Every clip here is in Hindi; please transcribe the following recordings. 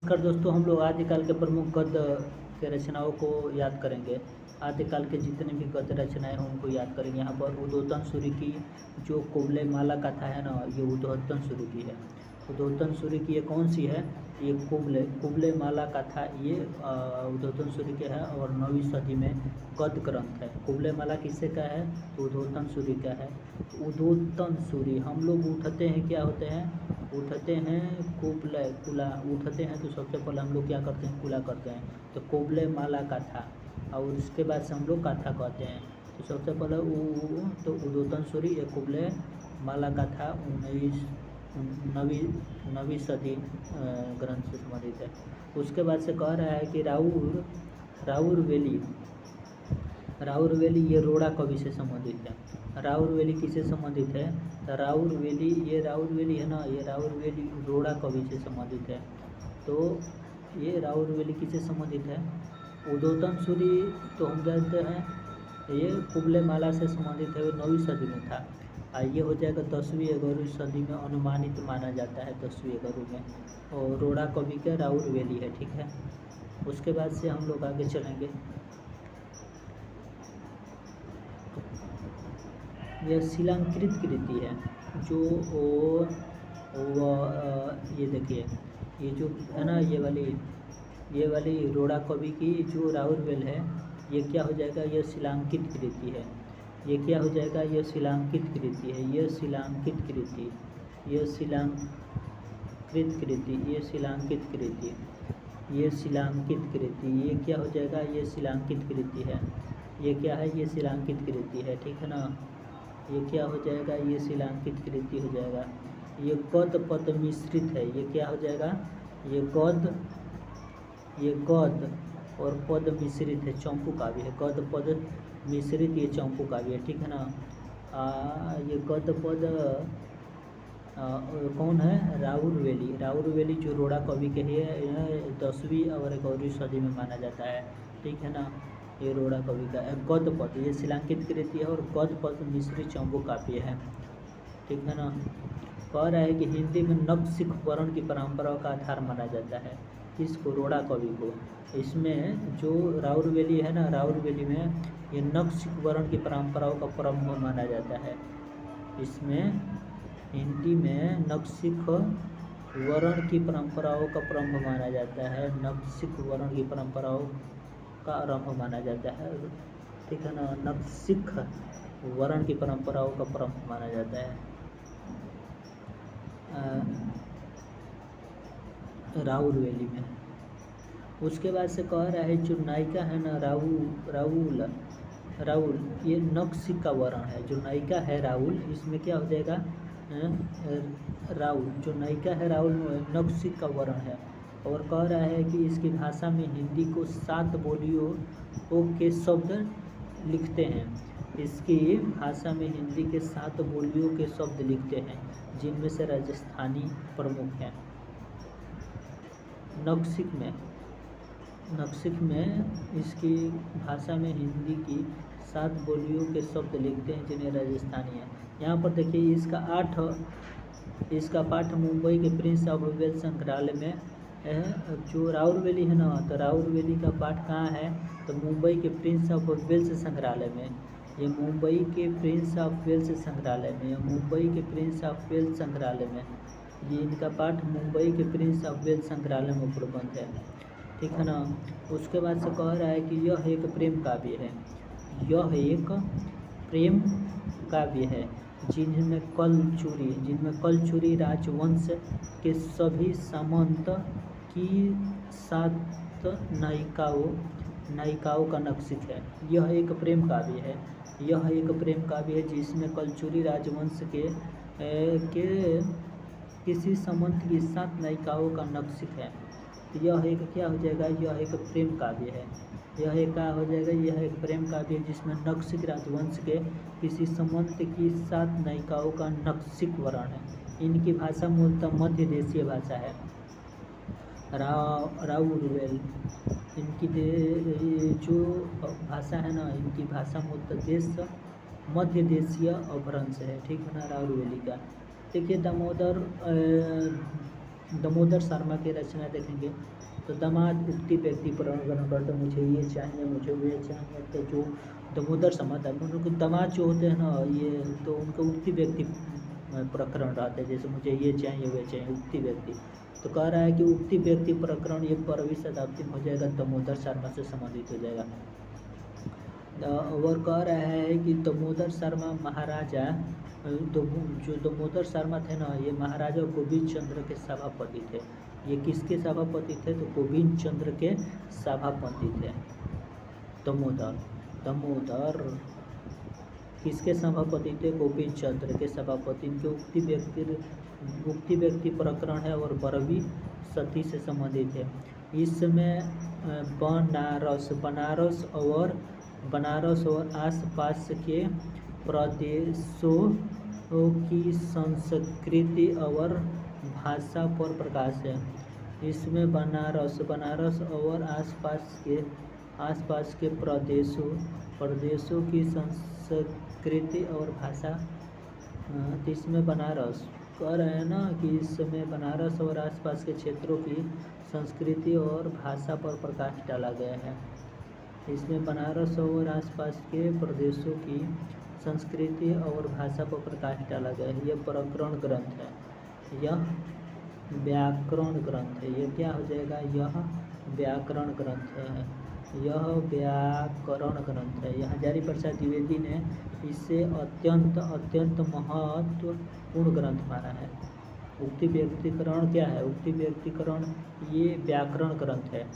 नमस्कार दोस्तों, हम लोग आदिकाल के प्रमुख गद्य के रचनाओं को याद करेंगे। आदिकाल के जितने भी गद्य रचनाएं हैं उनको याद करेंगे। यहाँ पर उद्योतन सूरि की जो कुवलय माला कथा है ना, ये उद्योतन सूरि की है। उद्योतन सूरि की ये कौन सी है? ये कुवलय माला कथा, ये उद्योतन सूरि के है और 9वीं सदी में गद्य ग्रंथ है। कुवलय माला किससे का है? तो उद्योतन सूरि का है। उद्योतन सूरि हम लोग उठते हैं, क्या होते हैं? उठते हैं कुवलय कुला उठते हैं तो सबसे पहले हम लोग क्या करते हैं? कुला करते हैं। तो कुवलय माला कथा और उसके बाद से हम लोग कथा कहते हैं। तो सबसे पहले तो उद्योतन सूरि, ये कुवलय माला कथा 9वीं सदी ग्रंथ से संबंधित है। उसके बाद से कह रहा है कि राउरवेली ये रोड़ा कवि से संबंधित है। राउरवेली किससे संबंधित है? तो राउरवेली है ना, ये राउरवेली रोड़ा कवि से संबंधित है। तो ये राउरवेली किससे संबंधित है? उद्योतन सूरि तो हम जानते हैं ये कुवलय माला से संबंधित है, वो 9वीं सदी में था। ये हो जाएगा 10वीं 11वीं सदी में अनुमानित माना जाता है, 10वीं 11वीं में। और रोड़ा कवि का राउरवेली है, ठीक है। उसके बाद से हम लोग आगे चलेंगे। यह शिलांकृत कृति है जो ये देखिए, ये जो है ना, ये वाली रोड़ा कवि की जो राउरवेल है, ये क्या हो जाएगा? यह शिलांकित कृति है। ये क्या हो जाएगा? यह शिलांकित कृति है। यह शिलांकित कृति, यह शिलांकित कृति, ये शिलांकित कृति, ये शिलांकित कृति, ये क्या हो जाएगा? ये शिलांकित कृति है। ये क्या है? ये शिलांकित कृति है, ठीक है ना। ये क्या हो जाएगा? ये शिलांकित कृति हो जाएगा। ये गद्य पद मिश्रित है। ये क्या हो जाएगा? ये गद्य और पद मिश्रित है, चंपू काव्य है। गद्य पद मिश्रित ये चंपू काव्य है, ठीक है ना। ये गद्य पद कौन है? राउरवेली जो रोड़ा कवि के है, 10वीं और 11वीं सदी में माना जाता है, ठीक है ना। ये रोड़ा कवि का गद्य पद, ये शिलांकित कृति है और गद्य पद मिश्रित चंपू काव्य है, ठीक है ना। कह रहा है कि हिंदी में नक्सिक वर्ण की परंपरा का आधार माना जाता है। इसको रोड़ा कवि को, इसमें जो राउरवेली है ना, राउरवेली में ये नक्सिक वर्ण की परंपराओं का प्रारंभ माना जाता है। इसमें हिंदी में नक्सिक वर्ण की परंपराओं का प्रारंभ माना जाता है। नक्सिक वर्ण की परंपराओं का आरंभ माना जाता है, ठीक है ना। नक्सिक वर्ण की परंपराओं का प्रारंभ माना जाता है राउरवेली में। उसके बाद से कह रहा है जो नायिका है ना, राउल, ये नक्सिक का वर्ण है। जो नायिका है राउल, इसमें क्या हो जाएगा? राउल जो नायिका है राउल नक्सिक का वर्ण है। और कह रहा है कि इसकी भाषा में हिंदी को 7 बोलियों के शब्द लिखते हैं। इसकी भाषा में हिंदी के 7 बोलियों के शब्द लिखते हैं, जिनमें से राजस्थानी प्रमुख हैं। नक्सिक में इसकी भाषा में हिंदी की 7 बोलियों के शब्द लिखते हैं, जिन्हें राजस्थानी है। यहाँ पर देखिए, इसका पाठ मुंबई के प्रिंस ऑफ वेल्स संग्रहालय में है। जो राउरवेली है ना, तो राउरवेली का पाठ कहाँ है? तो मुंबई के प्रिंस ऑफ वेल्स संग्रहालय में। ये मुंबई के प्रिंस ऑफ वेल्स संग्रहालय में, मुंबई के प्रिंस ऑफ वेल्स संग्रहालय में ये इनका पाठ मुंबई के प्रिंस ऑफ वेल्स संग्रहालय में उपलब्ध है, ठीक है ना। उसके बाद से कह रहा है कि यह एक प्रेम काव्य है। यह एक प्रेम काव्य है जिनमें कलचुरी राजवंश के सभी सामंत की 7 नायिकाओं का नक्सिक है। यह एक प्रेम काव्य है। यह एक प्रेम काव्य है जिसमें कलचुरी राजवंश के किसी सामंत की 7 नायिकाओं का नक्सिक है। यह एक क्या हो जाएगा? यह एक प्रेम काव्य है। यह एक क्या हो जाएगा? यह एक प्रेम काव्य जिसमें नक्सिक राजवंश के किसी सामंत की 7 नायिकाओं का नक्सिक वर्ण है। इनकी भाषा मूलतः मध्य देशीय भाषा है। राउरवेल इनकी जो भाषा है ना, इनकी भाषा मूलतः मध्य देशीय अपभ्रंश है, ठीक है ना, राउरवेली का। देखिए, दामोदर दामोदर शर्मा की रचना देखेंगे तो दामाद उक्ति व्यक्ति प्रणगण करते मुझे ये चाहिए मुझे वो चाहिए। तो जो दामोदर शर्मा उनके दामाद जो होते हैं ना ये तो उनके उक्ति व्यक्ति प्रकरण रहते हैं, जैसे मुझे ये चाहिए वो चाहिए उक्ति व्यक्ति। तो कह रहा है कि उक्ति व्यक्ति प्रकरण ये 12वीं शताब्दी में हो जाएगा, दामोदर शर्मा से संबंधित हो जाएगा। और कह रहा है कि दामोदर शर्मा महाराजा जो दामोदर शर्मा थे ना ये महाराजा गोविंद चंद्र के सभापति थे। ये किसके सभापति थे? तो गोविंद चंद्र के सभापति थे। दामोदर किसके सभापति थे? गोविंद चंद्र के सभापति। इनके उक्ति व्यक्ति प्रकरण है और 12वीं सदी से संबंधित है। इसमें बनारस और आसपास के प्रदेशों की संस्कृति और भाषा पर प्रकाश है। इसमें बनारस और आसपास के प्रदेशों की संस्कृति और भाषा। इसमें बनारस कह रहे हैं ना कि इसमें बनारस और आसपास के क्षेत्रों की संस्कृति और भाषा पर प्रकाश डाला गया है। इसमें बनारस और आसपास के प्रदेशों की संस्कृति और भाषा पर प्रकाश डाला गया है। यह प्रकरण ग्रंथ है, यह व्याकरण ग्रंथ है। ये क्या हो जाएगा? यह व्याकरण ग्रंथ है। यह हजारी प्रसाद द्विवेदी ने इसे अत्यंत महत्वपूर्ण ग्रंथ माना है। उक्ति व्यक्तिकरण क्या है? उक्ति व्यक्तिकरण ये व्याकरण ग्रंथ है,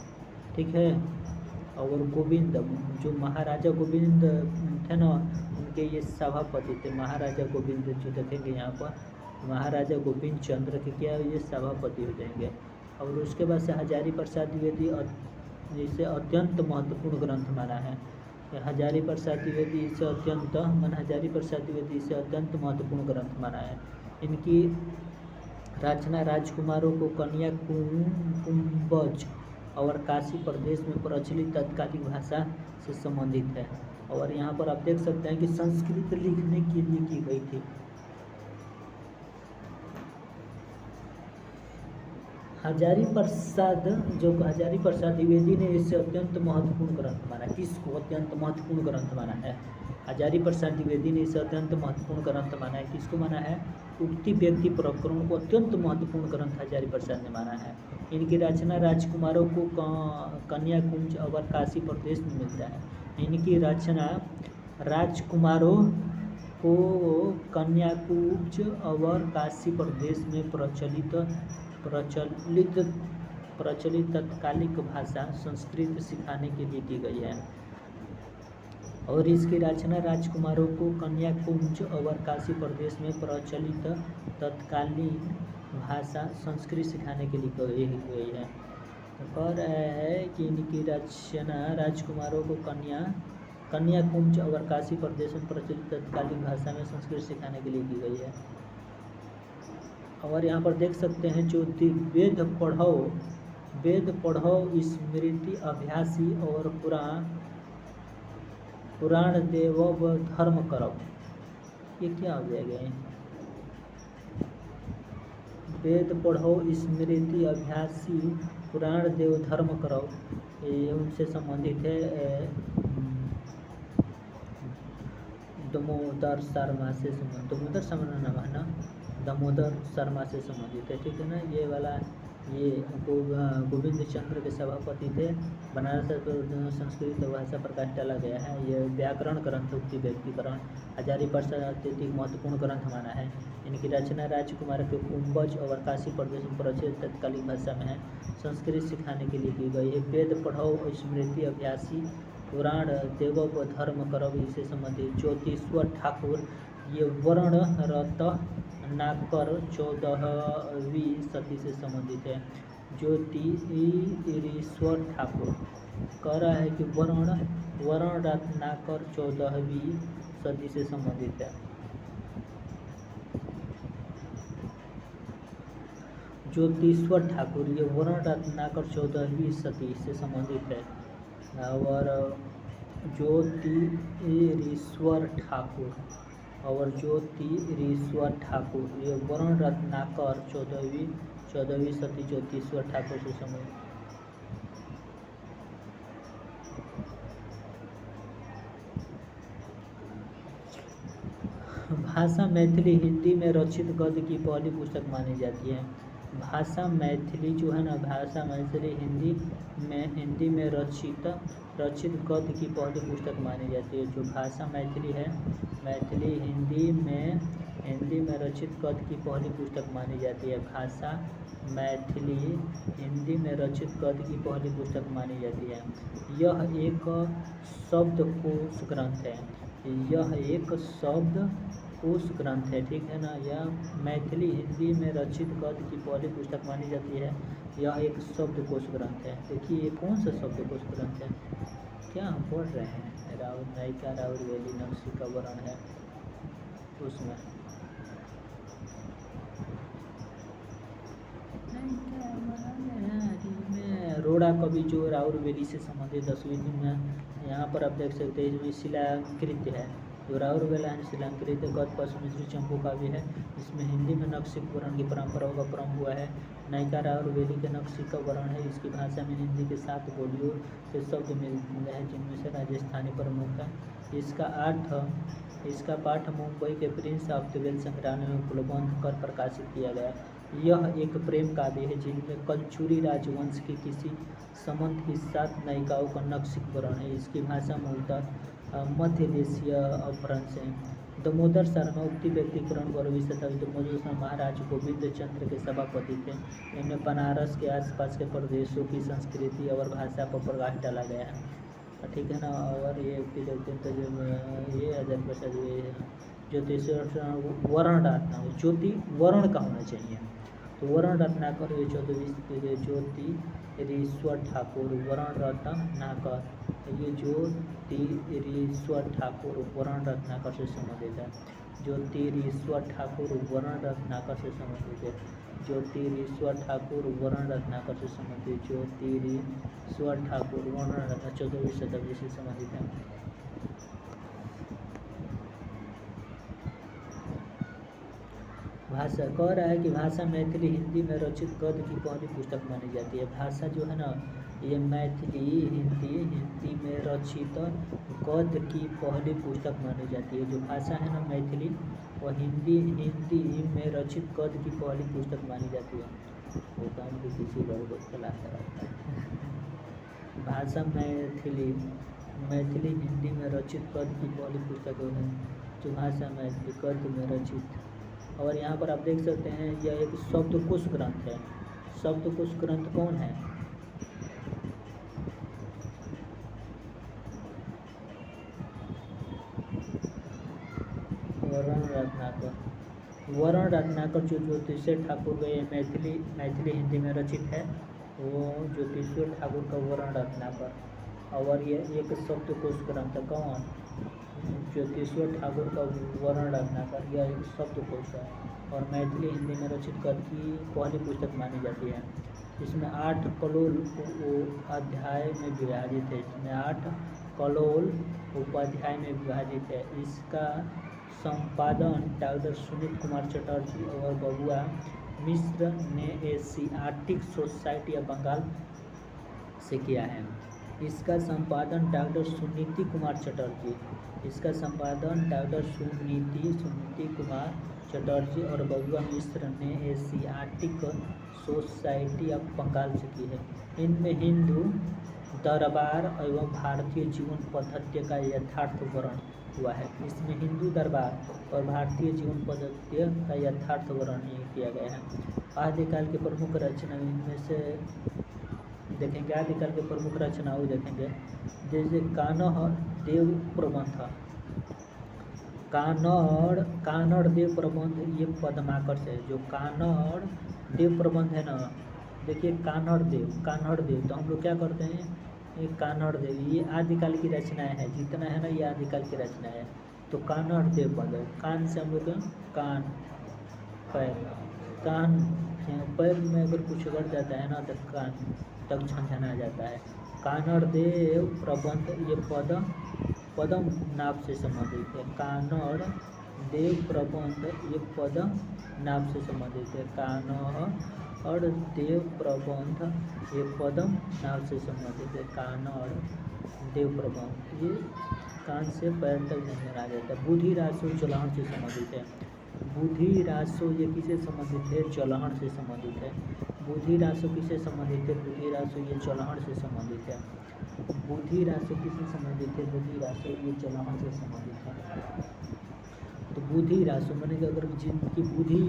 ठीक है। और गोविंद जो महाराजा गोविंद थे ना उनके ये सभापति थे। महाराजा गोविंद जो देखेंगे यहाँ पर महाराजा गोविंद चंद्र के क्या ये सभापति हो जाएंगे। और उसके बाद से हजारी प्रसाद द्विवेदी इसे अत्यंत महत्वपूर्ण ग्रंथ माना है। हजारी प्रसाद द्विवेदी इसे अत्यंत महत्वपूर्ण ग्रंथ माना है। इनकी रचना राजकुमारों को कन्या कुंभज और काशी प्रदेश में प्रचलित तत्कालीन भाषा से संबंधित है। और यहाँ पर आप देख सकते हैं कि संस्कृत लिखने के लिए की गई थी। हजारी प्रसाद द्विवेदी ने इसे अत्यंत महत्वपूर्ण ग्रंथ माना। किसको अत्यंत महत्वपूर्ण ग्रंथ माना है? हजारी प्रसाद द्विवेदी ने इसे अत्यंत महत्वपूर्ण ग्रंथ माना है। किसको माना है? उक्ति व्यक्ति प्रकरण को अत्यंत महत्वपूर्ण ग्रंथ हजारी प्रसाद ने माना है। इनकी रचना राजकुमारों को कन्याकुंज और काशी प्रदेश में मिलता है। इनकी रचना राजकुमारों को कन्याकुंज और काशी प्रदेश में प्रचलित तत्कालिक भाषा संस्कृत सिखाने के लिए की गई है। और इसकी रचना राजकुमारों को कन्याकुंज और काशी प्रदेश में प्रचलित तत्कालीन भाषा संस्कृत सिखाने के लिए की गई है। तो कह रहा है कि इनकी रचना राजकुमारों को कन्याकुंज और काशी प्रदेश में प्रचलित तत्कालीन भाषा में संस्कृत सिखाने के लिए की गई है। और यहाँ पर देख सकते हैं जो वेद पढ़ो स्मृति अभ्यासी और पुराण देव धर्म करो। ये क्या हो जाएगा? वेद पढ़ो स्मृति अभ्यासी पुराण देव धर्म करो, ये उनसे संबंधित है। दामोदर शर्मा से संबंधित, दामोदर शर्मा नाम है ना, दामोदर शर्मा से संबंधित है, ठीक है ना। ये वाला ये गोविंद चंद्र के सभापति थे। बनारस संस्कृत भाषा प्रकाश डाला गया है। ये व्याकरण ग्रंथ उक्ति व्यक्तिकरण हजारी प्रसाद अत्यधिक महत्वपूर्ण ग्रंथ माना है। इनकी रचना राजकुमार के कुंभज और काशी प्रदेश में प्रचलित तत्कालीन भाषा में है संस्कृत सिखाने के लिए की गई है। वेद पढ़ो स्मृति अभ्यासी पुराण देव धर्म करो इससे संबंधित। ज्योतिश्वर ठाकुर ये वर्ण रत नाकर 14वीं सदी से संबंधित है। ज्योतिश्वर ठाकुर कह रहा है कि वर्ण रत्नाकर 14वीं सदी से संबंधित है। ज्योतिश्वर ठाकुर ये वर्ण रत्नाकर 14वीं सदी से संबंधित है। और ज्योतिश्वर ठाकुर ये वर्ण रत्नाकर 14वीं सती ज्योतिश्वर ठाकुर से संबंधित। भाषा मैथिली हिंदी में रचित गद्य की पहली पुस्तक मानी जाती है। भाषा मैथिली जो है ना, भाषा मैथिली हिंदी में रचित गद्य की पहली पुस्तक मानी जाती है। जो भाषा मैथिली है, मैथिली हिंदी में रचित गद्य की पहली पुस्तक मानी जाती है। भाषा मैथिली हिंदी में रचित गद्य की पहली पुस्तक मानी जाती है। यह एक शब्दकोश ग्रंथ है। यह एक शब्दकोश ग्रंथ है, ठीक है ना। यह मैथिली हिंदी में रचित गद्य की पहली पुस्तक मानी जाती है। यह एक शब्दकोश ग्रंथ है। देखिए ये कौन सा शब्दकोश ग्रंथ है, क्या हम पढ़ रहे हैं? राउर नायिका राउर वेली नक्शी का वर्णन है उसमें। रोड़ा कवि जो राउर वेली से संबंधित 10वीं में यहाँ पर आप देख सकते हैं, इसमें शिलाकृत है। जो राउर वेला है शिलाकृत गद्य पश्चिम मिश्री चंपू काव्य है। इसमें हिंदी में नक्शी वर्णन की परंपराओं का प्रारंभ हुआ है। नायिका राउर वेली के नक्शी का वर्णन है। इसकी भाषा में हिंदी के 7 बोलियों के शब्द मिलते हैं, जिनमें से राजस्थानी प्रमुख है। इसका पाठ मुंबई के प्रिंस ऑफ द वेल्स संग्रहालय में उपलब्ध कर प्रकाशित किया गया। यह एक प्रेम काव्य है जिनमें कलचुरी राजवंश के किसी संबंध की 7 नायिकाओं का नक्शिक वर्णन है। इसकी भाषा मूलतः मध्य देशीय अपभ्रंश है। दामोदर शर्मा उक्ति व्यक्तिपूर्ण 12वीं शताब्दी दामोदर शर्मा महाराज गोविंद चंद्र के सभापति थे। इनमें बनारस के आसपास के प्रदेशों की संस्कृति और भाषा पर प्रकाश डाला गया है, ठीक है ना। और ये उक्ति देखते हैं ये आचार्य प्रसाद ये ज्योतिश्वर वर्ण रत्नाकर, ज्योति वर्ण का होना चाहिए, तो वर्ण रत्नाकर ये 14वीं ज्योतिरीश्वर ठाकुर वर्ण रत्नाकर, ये ज्योतिरीश्वर ठाकुर वर्ण रत्नाकर से संबंधित है। ज्योतिरीश्वर ठाकुर वर्ण रत्नाकर से संबंधित है। ज्योतिरीश्वर ठाकुर वर्ण रत्नाकर से संबंधित। ज्योतिरीश्वर ठाकुर वर्ण रत्नाकर 14वीं शताब्दी से संबंधित है। भाषा कह रहा है कि भाषा मैथिली हिंदी में रचित गद्य की पहली पुस्तक मानी जाती है। भाषा जो है ना, ये मैथिली हिंदी में रचित गद्य की पहली पुस्तक मानी जाती है। जो भाषा है ना मैथिली, वह हिंदी में रचित गद्य की पहली पुस्तक मानी जाती है। वो काम भी किसी लोगों को चलाता रहता है। भाषा मैथिली हिंदी में रचित गद्य की पहली पुस्तक है जो भाषा मैथिली गद्य में रचित। और यहाँ पर आप देख सकते हैं यह एक शब्दकोश ग्रंथ है। शब्दकोश ग्रंथ कौन है? वर्ण रत्नाकर जो ज्योतिश्वर ठाकुर गए मैथिली हिंदी में रचित है, वो ज्योतिश्वर ठाकुर का वर्ण रत्नाकर। और ये एक शब्दकोश ग्रंथ है। कौन? ज्योतिश्वर ठाकुर का वर्ण रत्नाकर, यह एक शब्दकोश है और मैथिली हिंदी में रचित गद्य की पहली पुस्तक मानी जाती है। इसमें 8 कलोल अध्याय में विभाजित है। इसमें 8 कलोल उपाध्याय में विभाजित है। इसका संपादन डॉक्टर सुनीत कुमार चटर्जी और बबुआ मिश्र ने एशियाटिक सोसाइटी ऑफ बंगाल से किया है। इसका संपादन डॉक्टर सुनीति कुमार चटर्जी और बबुआ मिश्र ने एशियाटिक सोसाइटी ऑफ बंगाल से की है। इनमें हिंदू दरबार एवं भारतीय जीवन पद्धति का यथार्थ वर्णन हुआ है। इसमें हिंदू दरबार और भारतीय जीवन पद्धति का यथार्थ वर्णन किया गया है। आदिकाल के प्रमुख रचना इनमें से देखेंगे। आदिकाल के प्रमुख रचनाओं देखेंगे, जैसे कान्हड़ देव प्रबंध, कानड़ देव प्रबंध, ये पद्माकर से। जो कानड़ देव प्रबंध है ना, देखिए कानड़ देव तो हम लोग क्या करते हैं, ये कानड़ देव ये आदिकाल की रचनाएं हैं, जितना है ना ये आदिकाल की रचना है। तो कानड़ देव प्रबंध, कान से हम लोग कान पैर में अगर कुछ बढ़ जाता है ना तो कान तक झंझना जाता है। कानड़ देव प्रबंध ये पदम नाम से संबंधित है। कानड़ देव प्रबंध ये पदम नाम से संबंधित है। कानड़ और देव प्रबंध ये पदम नाम से संबंधित है। कानड़ देव प्रबंध ये कान से पैर तक झंझना जाता है। बुद्धि रासो चलहन से संबंधित है। बुद्धि रासो ये किसे संबंधित है? चलहन से संबंधित है। बुद्धि रासो किसे संबंधित है? बुद्धि रासो ये चलहन से संबंधित है। बुद्धि रासो किसे संबंधित है? बुद्धि रासो ये चलहन से संबंधित है। तो बुद्धि रासो माने कि अगर जिनकी बुद्धि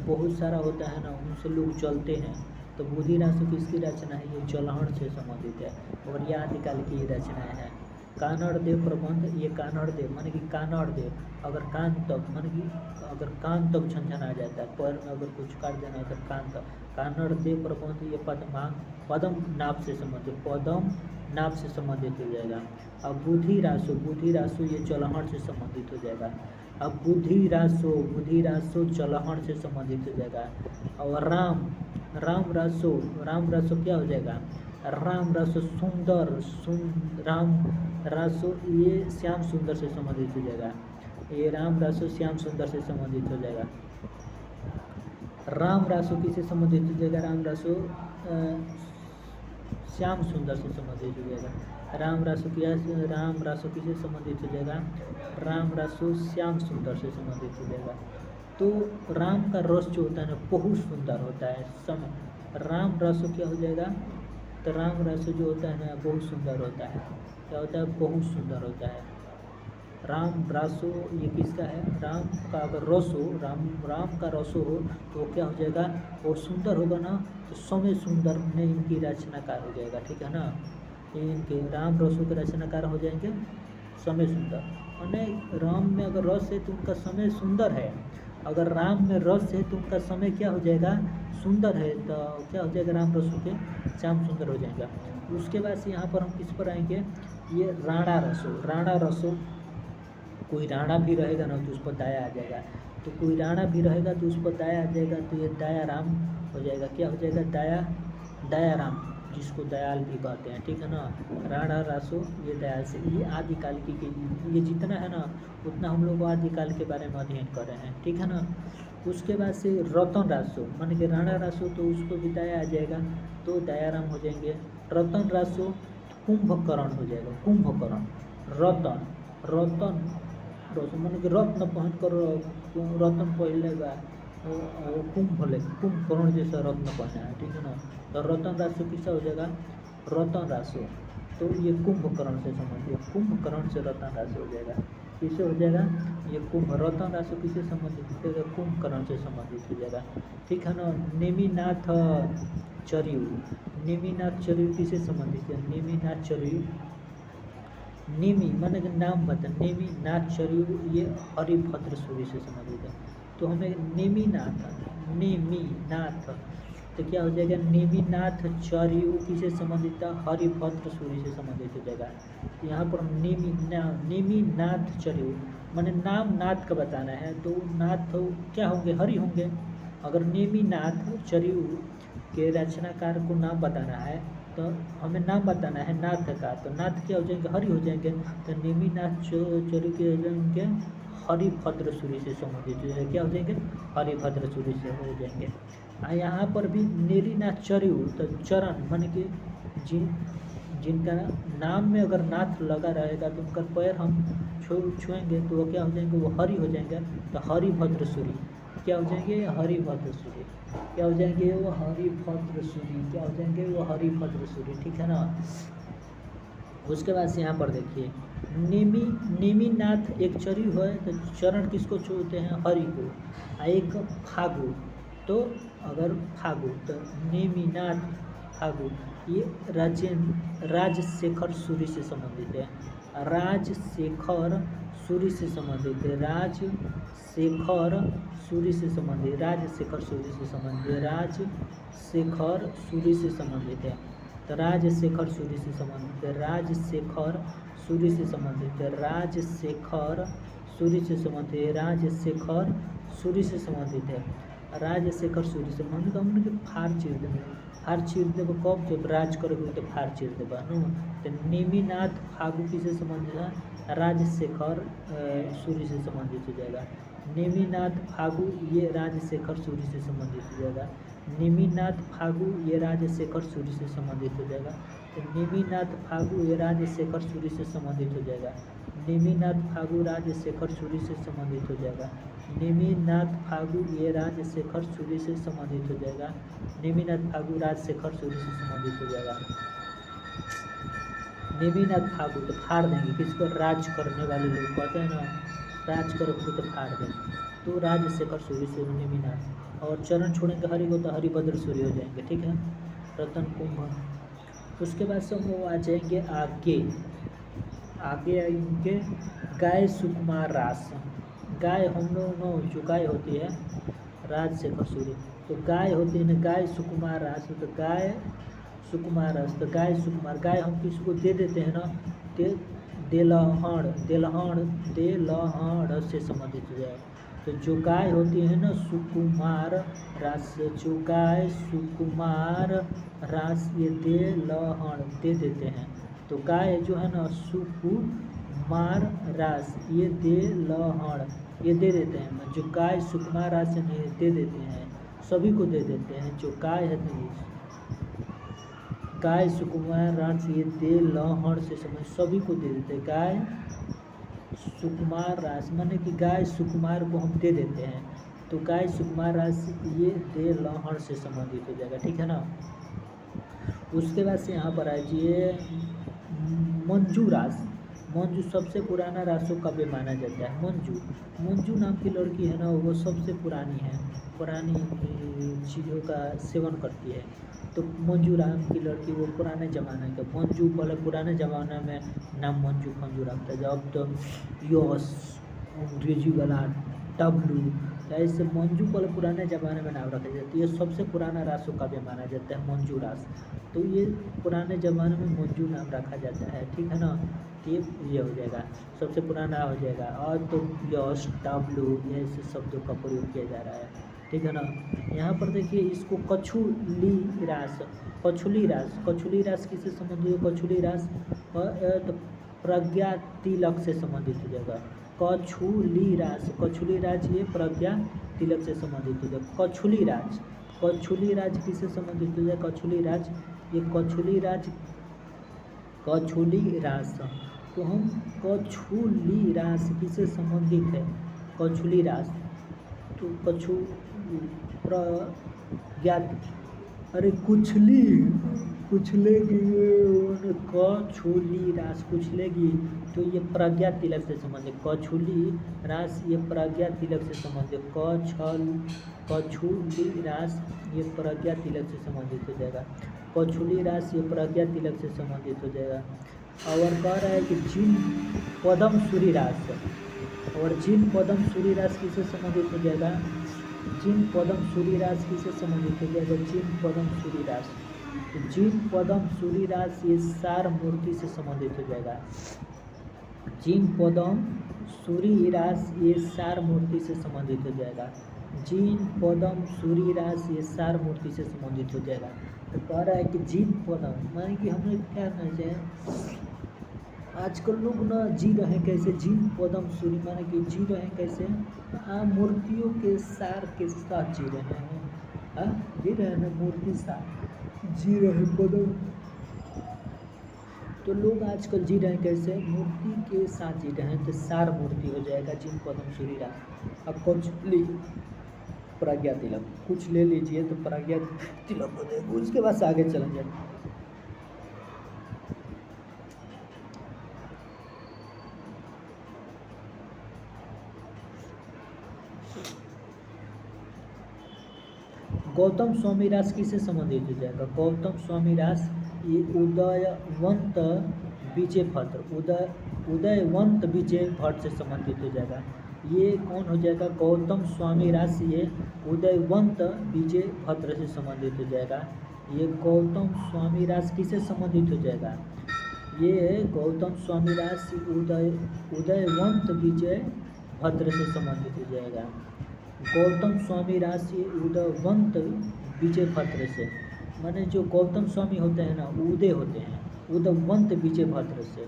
बहुत सारा होता है ना, उनसे लोग चलते हैं, तो बुद्धि रासो किसकी रचना है? ये चलहन से संबंधित है और ये आदिकाल की रचनाएं हैं। कानड़ देव प्रबंध ये कानड़ देव माने कि कानड़ देव, अगर कान तक माने कि अगर कान तक झंझना जाता है, पैर में अगर कुछ काट देना है तो कान तक। कानड़ देव प्रबंध ये पदम नाभ से संबंधित, पदम नाभ से संबंधित हो जाएगा। अब बुद्धि रासो ये चलहन से संबंधित हो जाएगा। अब बुद्धि रासो चलहन से संबंधित हो जाएगा। और राम रासो क्या हो जाएगा? राम रासो राम रासो ये श्याम सुंदर से संबंधित हो जाएगा। ये राम रासो श्याम सुंदर से संबंधित हो जाएगा। राम रासो किससे संबंधित हो जाएगा? राम रासो श्याम सुंदर से संबंधित हो जाएगा। राम रासो किससे संबंधित हो जाएगा? राम रासो श्याम सुंदर से संबंधित हो जाएगा। तो राम का रस जो होता है ना बहुत सुंदर होता है। राम रासो क्या हो जाएगा? तो राम रासो जो होता है ना बहुत सुंदर होता है। क्या होता है? बहुत सुंदर होता है। राम रासो ये किसका है? राम का अगर रस हो, राम का रसो हो तो वो क्या हो जाएगा? वो सुंदर होगा ना, तो समय सुंदर ने इनकी रचनाकार हो जाएगा। ठीक है ना, इनके राम रसो के रचनाकार हो जाएंगे समय सुंदर। और राम में अगर रस है तो उनका समय सुंदर है, अगर राम में रस है तो उनका समय क्या हो जाएगा? सुंदर है। तो क्या हो जाएगा? राम रसों के श्याम सुंदर हो जाएगा। उसके बाद से यहाँ पर हम किस पर आएंगे? ये राणा रसो कोई राणा भी रहेगा ना तो उस पर दाया आ जाएगा। तो कोई राणा भी रहेगा तो उस पर दाया आ जाएगा, तो ये दाया राम हो जाएगा। क्या हो जाएगा? दाया राम, जिसको दयाल भी कहते हैं। ठीक है ना, राणा रासो ये दयाल से, ये आदिकाल की ये जितना है ना उतना हम लोग आदिकाल के बारे में अध्ययन कर रहे हैं। ठीक है ना। उसके बाद से रतन रासो मान के राणा रासो तो उसको भी दया आ जाएगा, तो दयाराम हो जाएंगे। रतन रासो कुंभकर्ण हो जाएगा। कुंभकर्ण रतन रतन मान के रत्न पहन कर रतन पहले बा कुंभकर्ण जैसा रत्न पहना है। ठीक है ना, तो रतन रासो किसका हो जाएगा? रतन रासो, तो ये कुंभकर्ण से संबंधित, कुंभकर्ण से रतन रासो हो जाएगा। किससे हो जाएगा? ये रतन रासो किससे संबंधित हो जाएगा? कुंभकर्ण से संबंधित हो जाएगा। ठीक है ना। नेमिनाथ चरियु किससे संबंधित है? नेमिनाथ चरियु, नेमी माने नाम बता, नेमिनाथ चरियु ये हरिभद्र सूर्य से संबंधित है। तो हमें नेमिनाथ तो क्या हो जाएगा? नेमिनाथ चरियु किससे संबंधित था? हरिभद्र सूर्य से संबंधित हो जाएगा। यहाँ पर नेमिनाथ चरियु माने नाम नाथ का बताना है, तो नाथ क्या होंगे? हरि होंगे। अगर नेमिनाथ चरियु के रचनाकार को नाम बताना है तो हमें नाम बताना है नाथ का, तो नाथ क्या हो जाएंगे? हरि हो जाएंगे। तो नेमिनाथ चरियु के हो जाएंगे हरिभद्र सूर्य से संबंधित हो जाएंगे। क्या हो जाएंगे? हरिभद्र सूर्य से हो जाएंगे। यहाँ पर भी नेमिनाथ चरियु तो चरण मान के जिनका नाम में अगर नाथ लगा रहेगा तो उनका पैर हम छुएंगे तो वो क्या हो जाएंगे? वो हरि हो जाएंगे। तो हरिभद्र सूर्य क्या हो जाएंगे? हरिभद्र सूर्य क्या हो जाएंगे? वो हरिभद्र सूर्य क्या हो जाएंगे? वो हरिभद्र सूर्य। ठीक है ना। उसके बाद से यहाँ पर देखिए नेमिनाथ एक चरियु है, तो चरण किसको छूते हैं? हरि को। एक फागु, तो अगर फागु तो नेमिनाथ फागु ये राजशेखर सूर्य से संबंधित है। राजशेखर सूर्य से संबंधित है। राजशेखर सूर्य से संबंधित, राजशेखर सूर्य से संबंधित, राजशेखर सूर्य से संबंधित है। तो राजशेखर सूर्य से संबंधित है। राजशेखर सूर्य से संबंधित है। राजशेखर सूर्य से संबंधित है। राजशेखर सूर्य से संबंधित है। राजशेखर सूर्य से मतलब हमने के फार चीर देंगे। फार चीर देव कब? जब राज करोगे तो फार चीर देगा नो। तो नेमिनाथ फागु किससे संबंधित है? राजशेखर सूर्य से संबंधित हो जाएगा। नेमिनाथ फागु ये राजशेखर सूर्य से संबंधित हो जाएगा। नेमिनाथ फागु ये राजशेखर सूर्य से संबंधित हो जाएगा। तो नेमिनाथ फागु ये राजशेखर सूर्य से संबंधित हो जाएगा। नेमिनाथ फागु राजशेखर सूर्य से संबंधित हो जाएगा। नेमिनाथ फागु ये राजशेखर सूर्य से संबंधित हो जाएगा। नेमिनाथ फागु राजशेखर सूर्य से संबंधित हो जाएगा। नेमिनाथ फागु तो फाड़ देंगे, किसको? राज करने वाले लोग कहते हैं ना, राज करोगे तो फाड़ देंगे। तो राजशेखर सूर्य से नेमिनाथ, और चरण छोड़ेंगे हरि को तो हरिभद्र सूर्य हो जाएंगे। ठीक है, रतन कुंभ। उसके बाद सब वो आ जाएंगे आगे आएंगे गाय सुकुमार रास। गाय हम लोग जो गाय होती है राजशेखर सूर्य, तो गाय होती है ना गाय सुकुमार रास, तो गाय सुकुमार रास, तो गाय सुकुमार, गाय हम किसी को दे देते हैं ना, देलहण से संबंधित हो जाए। तो जो गाय होती है ना सुकुमार रास, जो गाय सुकुमार रास ये देलहण दे देते हैं। तो गाय जो है ना सुकुमार रास ये देलहण ये दे देते हैं। जो गाय सुकुमार रास दे देते हैं, सभी को दे देते हैं। जो गाय है गाय सुकुमार रास ये देलहण से समझ सभी को दे देते हैं। गाय सुकुमार रास माने कि गाय सुकुमार को हम दे देते हैं। तो गाय सुकुमार रास ये देलहण से संबंधित हो जाएगा। ठीक है ना। उसके बाद से यहाँ पर आ जाइए मंजू रास। मंजू सबसे पुराना रासों काव्य माना जाता है। मंजू नाम की लड़की है ना, वो सबसे पुरानी है, पुरानी चीज़ों का सेवन करती है। तो मंजू नाम की लड़की वो पुराने ज़माने का मंजू, पहले पुराने ज़माने में नाम मंजू फंजू रखता है। जब तो यश अंग्रेजी वाला डब्लू, ऐसे मंजू पहले पुराने ज़माने में नाम रखा जाता है। ये सबसे पुराना रासों काव्य माना जाता है मंजू रास। तो ये पुराने ज़माने में मंजू नाम रखा जाता है। ठीक है ना। ये हो जाएगा, सबसे पुराना हो जाएगा। और तो यश डब्लू ऐसे शब्दों का प्रयोग किया जा रहा है। ठीक है ना। यहाँ पर देखिए इसको कछुली रास किससे संबंधित है? कछुली रास तो प्रज्ञा तिलक से संबंधित हो जाएगा। कछुली राज ये प्रज्ञा तिलक से संबंधित हो जाएगा। कछुली राज किससे संबंधित हो जाए? कछुली रास तो हम कछुली रास किससे संबंधित है? कछुली रास तो प्रज्ञात, अरे कुचलेगी कछुली रास कुचलेगी, तो ये प्रज्ञा तिलक से संबंधित। कछुली रास ये प्रज्ञा तिलक से संबंधित। कछुली रास ये प्रज्ञा तिलक से संबंधित हो जाएगा। कछुली रास ये प्रज्ञा तिलक से संबंधित हो जाएगा। और कह रहा है कि जिन पदम सूरी रास, और जिन पदम सूरी रास किससे संबंधित हो जाएगा? जिन पदम सूरी रास किससे संबंधित हो जाएगा? जिन पदम सूरी रास, जिन पदम सूरी रास ये सार मूर्ति से संबंधित हो जाएगा। जिन पदम सूरी रास ये सार मूर्ति से संबंधित हो जाएगा। जिन पदम सूरी रास ये सार मूर्ति से संबंधित हो जाएगा। तो कह रहा है कि जिन पदम माने कि हमें क्या कहना चाहिए, आजकल लोग ना जी रहे कैसे? जिन पदम सूरी माने कि जी रहे कैसे? मूर्तियों के सार के साथ जी रहे हैं। जी रहे हैं मूर्ति साथ जी रहे पदम, तो लोग आजकल जी रहे हैं कैसे? मूर्ति के साथ जी रहे हैं। तो सार मूर्ति हो जाएगा जिन पदम सूरी रास। अब कछुली प्रज्ञा तिलक कुछ ले लीजिए तो प्रज्ञा तिलक हो जाएगा। उसके बाद से आगे चलेंगे। गौतम स्वामी रास किससे संबंधित हो जाएगा? गौतम स्वामी रास ये उदयवंत विजय भट्ट से संबंधित हो जाएगा। ये कौन हो जाएगा? गौतम स्वामी रास ये उदयवंत विजय भट्ट से संबंधित हो जाएगा। ये गौतम स्वामी रास किससे संबंधित हो जाएगा? ये गौतम स्वामी रास उदयवंत विजय भट्ट से संबंधित हो जाएगा। गौतम स्वामी रास ये उदयवंत विजय भट्ट से, माने जो गौतम स्वामी होते हैं ना उदय होते हैं उदयवंत विजय भट्ट से।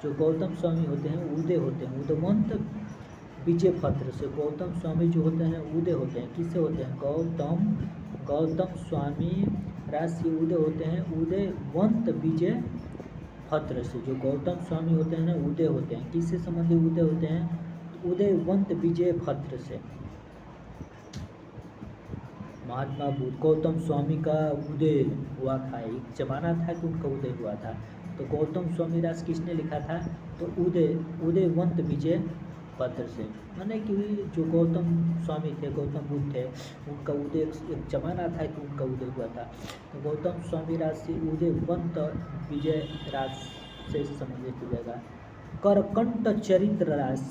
जो गौतम स्वामी होते हैं उदय होते हैं उदयवंत विजय भट्ट से। गौतम स्वामी जो होते हैं उदय होते हैं, किससे होते हैं? गौतम गौतम स्वामी राशि उदय होते हैं उदयवंत विजय भद्र से। जो गौतम स्वामी होते हैं ना उदय होते हैं, किससे संबंधित उदय होते हैं? उदयवंत विजय भद्र से। महात्मा बुद्ध गौतम स्वामी का उदय हुआ था, एक जमाना था कि उनका उदय हुआ था। तो गौतम स्वामी राज किसने लिखा था? तो उदयवंत विजय भद्र से, माने कि जो गौतम स्वामी थे, गौतम बुद्ध थे, उनका उदय एक जमाना था कि उनका उदय हुआ था। तो गौतम स्वामी राज से उदयवंत विजय राज से संबंधित हो जाएगा। करकंठ चरित्र राज,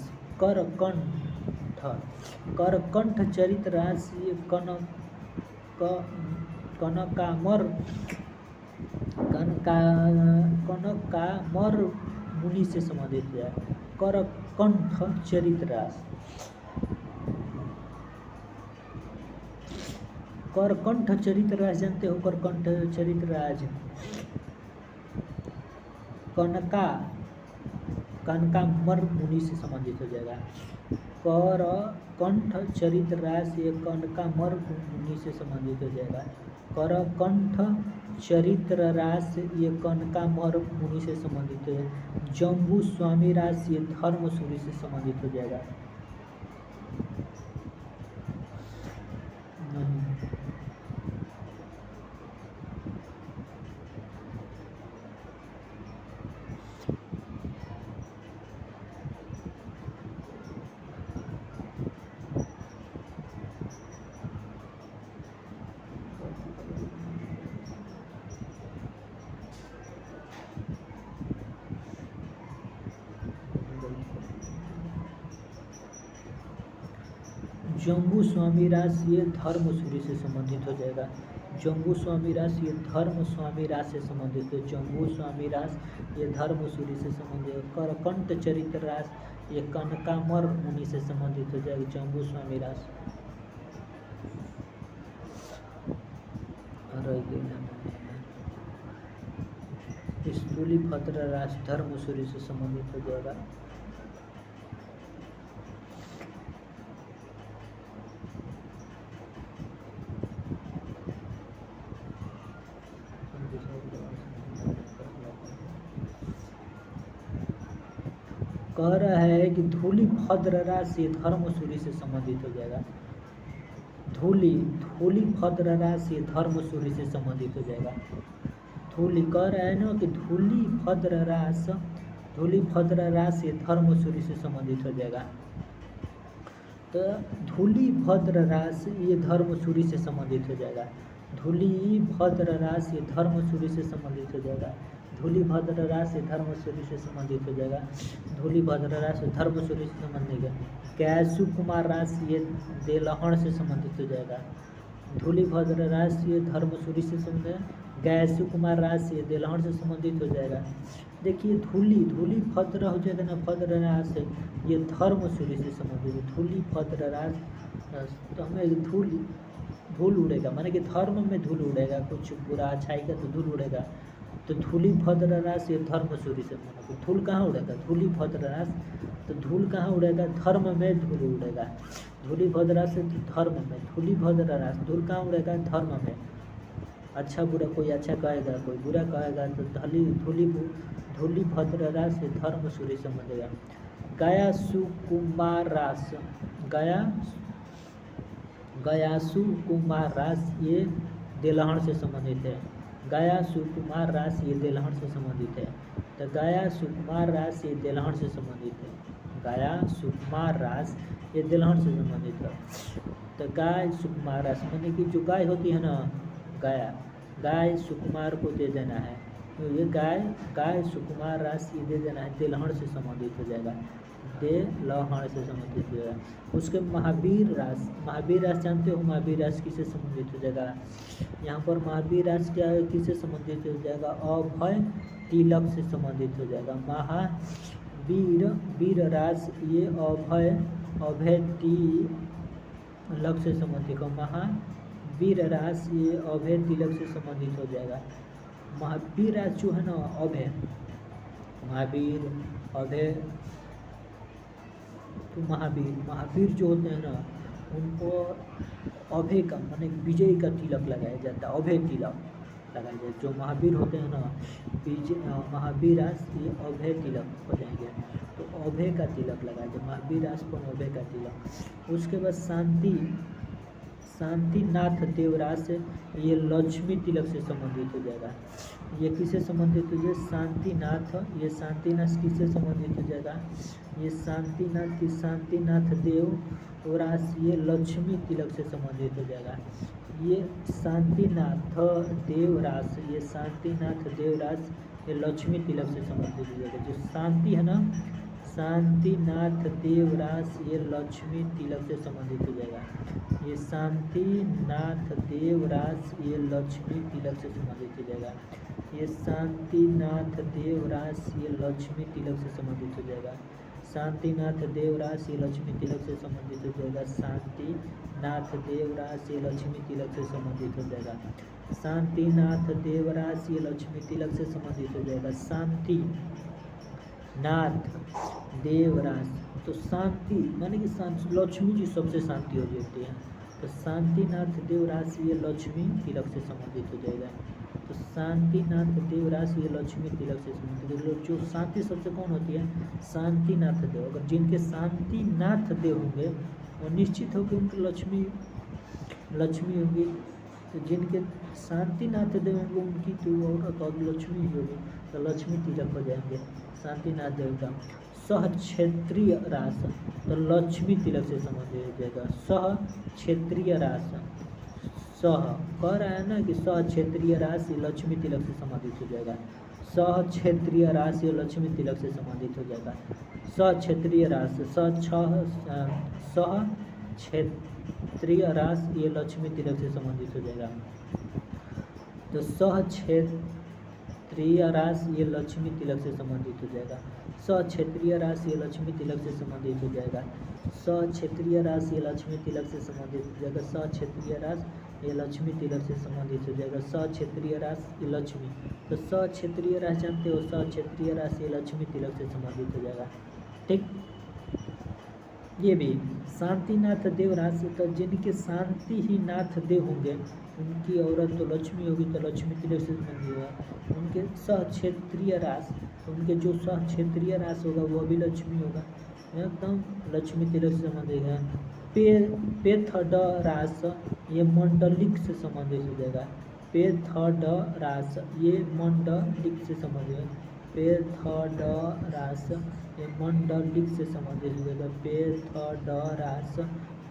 करकंठ चरित्र राज ये कनकामर मुनि से संबंधित है। करकंठ चरित्र राज, करकंठ चरित्र राज जानते हो? करकंठ चरित्र राज कनकामर मुनि से संबंधित हो जाएगा। करकंठ चरित्र राज ये कनकामर मुनि से संबंधित हो जाएगा। करकंठ चरित्र राज ये कनकामर मुनि से संबंधित है। जम्बू स्वामी राज ये धर्मसूरी से संबंधित हो जाएगा। जम्बू स्वामी राज ये धर्मसूरी से संबंधित हो जाएगा। जम्बू स्वामी राज ये धर्म स्वामी राज से संबंधित है। जम्बू स्वामी राज ये धर्मसूरी से संबंधित है। करकंठ चरित्र राज ये कनकामर मुनि से संबंधित हो जाएगा। जम्बू स्वामी राज स्थूली भद्र राज धर्मसूरी से संबंधित हो जाएगा। कह रहा है कि धूली भद्र राशि धर्मसूरी से संबंधित हो जाएगा। धूली भद्र राशि धर्मसूरी से संबंधित हो जाएगा। धूली कह रहा है ना कि धूली भद्र राशि धर्मसूरी से संबंधित हो जाएगा। तो धूली भद्र राशि ये धर्मसूरी से संबंधित हो जाएगा। धूली भद्र राशि धर्मसूरी से संबंधित हो जाएगा। धूली भद्र राशि धर्मसूरी से संबंधित हो जाएगा। धूली भद्र राशि धर्मसूरी से संबंधित है। गैसु कुमार राशि ये देलहण से संबंधित हो जाएगा। धूली भद्र राशि ये धर्मसूरी से संबंधित है। गैसु कुमार राशि ये देलहण से संबंधित हो जाएगा। देखिए धूली भद्र हो जाएगा ना, भद्र राशि ये धर्मसूरी से संबंधित है। धूली भद्र राशि तो हमें धूल उड़ेगा, माने कि धर्म में धूल उड़ेगा, कुछ बुरा अच्छाई का तो धूल उड़ेगा। तो धूली भद्र राशि ये धर्मसूरी से संबंधित। धूल कहाँ उड़ेगा? धूली भद्र राशि तो धूल कहाँ उड़ेगा? धर्म में धूल उड़ेगा। धूली भद्र राशि तो धर्म में, धूली भद्र राशि धूल कहाँ उड़ेगा? धर्म में। अच्छा बुरा, कोई अच्छा कहेगा कोई बुरा कहेगा, तो धूली भद्र राशि धर्मसूरी से संबंधित। गया सुकुमार राशि, गया सुकुमार राशि ये देलहण से संबंधित है। गया सुकुमार राशि ये देलहण से संबंधित है। तो गया सुकुमार राशि ये देलहण से संबंधित है। गया सुकुमार राशि ये देलहण से संबंधित है। तो गाय सुकुमार राशि माने कि जो गाय होती है ना, गाय सुकुमार को दे देना है। तो ये गाय सुकुमार राशि दे देना है, देलहण से संबंधित हो जाएगा। देलहण से संबंधित हो जाएगा। उसके महावीर राशि जानते हो? महावीर राशि किससे संबंधित हो जाएगा? यहाँ पर महावीर राशि क्या है, किससे संबंधित हो जाएगा? अभय तिलक से संबंधित हो जाएगा। महावीर राशि ये अभय तिलक से संबंधित हो। महावीर राशि ये अभय तिलक से संबंधित हो जाएगा। महावीर राशि जो है ना, अभय महावीर अभय, तो महावीर जो होते हैं ना, उनको अभय का माने विजय का तिलक लगाया जाता है, अभय तिलक लगाया जाए। जो महावीर होते हैं ना महावीरास ये अभय तिलक हो जाएंगे, तो अभय का तिलक लगाया जाए, महावीरास पर अभय का तिलक। उसके बाद शांतिनाथ देवरास ये लक्ष्मी तिलक से संबंधित हो जाएगा। ये किससे संबंधित हो जाएगा? ये शांतिनाथ किससे संबंधित हो जाएगा? ये शांतिनाथ देवरास ये लक्ष्मी तिलक से संबंधित हो जाएगा। ये शांतिनाथ देवरास ये लक्ष्मी तिलक से संबंधित हो जाएगा। जो शांति है ना, शांतिनाथ देवरास ये लक्ष्मी तिलक से संबंधित हो जाएगा। ये शांतिनाथ देवरास ये लक्ष्मी तिलक से संबंधित हो जाएगा। ये शांतिनाथ देवरास ये लक्ष्मी तिलक से संबंधित हो जाएगा। शांतिनाथ देवरास ये लक्ष्मी तिलक से संबंधित हो जाएगा। शांतिनाथ देवरास ये लक्ष्मी तिलक से संबंधित हो जाएगा। शांतिनाथ देवरास ये लक्ष्मी तिलक से संबंधित हो जाएगा। शांतिनाथ देवरास, तो शांति माने कि लक्ष्मी जी सबसे शांति हो जाती है, तो शांतिनाथ देवरास ये लक्ष्मी तिलक से संबंधित हो जाएगा। तो शांतिनाथ देवरास ये लक्ष्मी तिलक से संबंधित है। जो शांति सबसे कौन होती है? शांतिनाथ देव। अगर जिनके शांतिनाथ देव होंगे वो निश्चित हो कि उनकी लक्ष्मी होगी। तो जिनके शांतिनाथ देव होंगे उनकी तो और लक्ष्मी होगी, तो लक्ष्मी तिलक हो जाएंगे शांतिनाथ देव का। सहक्षेत्रीय रास तो लक्ष्मी तिलक से संबंधित हो जाएगा। सहक्षेत्रीय रास, कह रहा है ना कि सहक्षेत्रीय रास ये लक्ष्मी तिलक से संबंधित हो जाएगा। सहक्षेत्रीय रास ये लक्ष्मी तिलक से संबंधित हो जाएगा। सहक्षेत्रीय रास सहक्षेत्रीय रास ये लक्ष्मी तिलक से संबंधित हो जाएगा। तो सहक्षेत्रीय रास ये लक्ष्मी तिलक से संबंधित हो जाएगा। सहक्षेत्रीय रास ये लक्ष्मी तिलक से संबंधित हो जाएगा। सहक्षेत्रीय रास ये लक्ष्मी तिलक से संबंधित हो जाएगा। सहक्षेत्रीय रास ये लक्ष्मी तिलक से संबंधित हो जाएगा। सहक्षेत्रीय रास ये लक्ष्मी, तो सहक्षेत्रीय रास जानते हो, सहक्षेत्रीय रास ये लक्ष्मी तिलक से संबंधित हो जाएगा। ठीक, ये भी शांतिनाथ देव रास, तो जिनके शांति ही नाथ देव होंगे उनकी औरत तो लक्ष्मी होगी, तो लक्ष्मी तिलक से संबंधित होगा। उनके सहक्षेत्रीय रास, उनके जो सहक्षेत्रीय रास होगा वो भी लक्ष्मी होगा, एकदम लक्ष्मी तिलक से संबंधित है। पेथड रास ये मंडलिक से संबंधित हो जाएगा। पेथड रास ये मंडलिक से संबंधित है। पेथड रास ये मंडलिक से संबंधित हो जाएगा। पेथड रास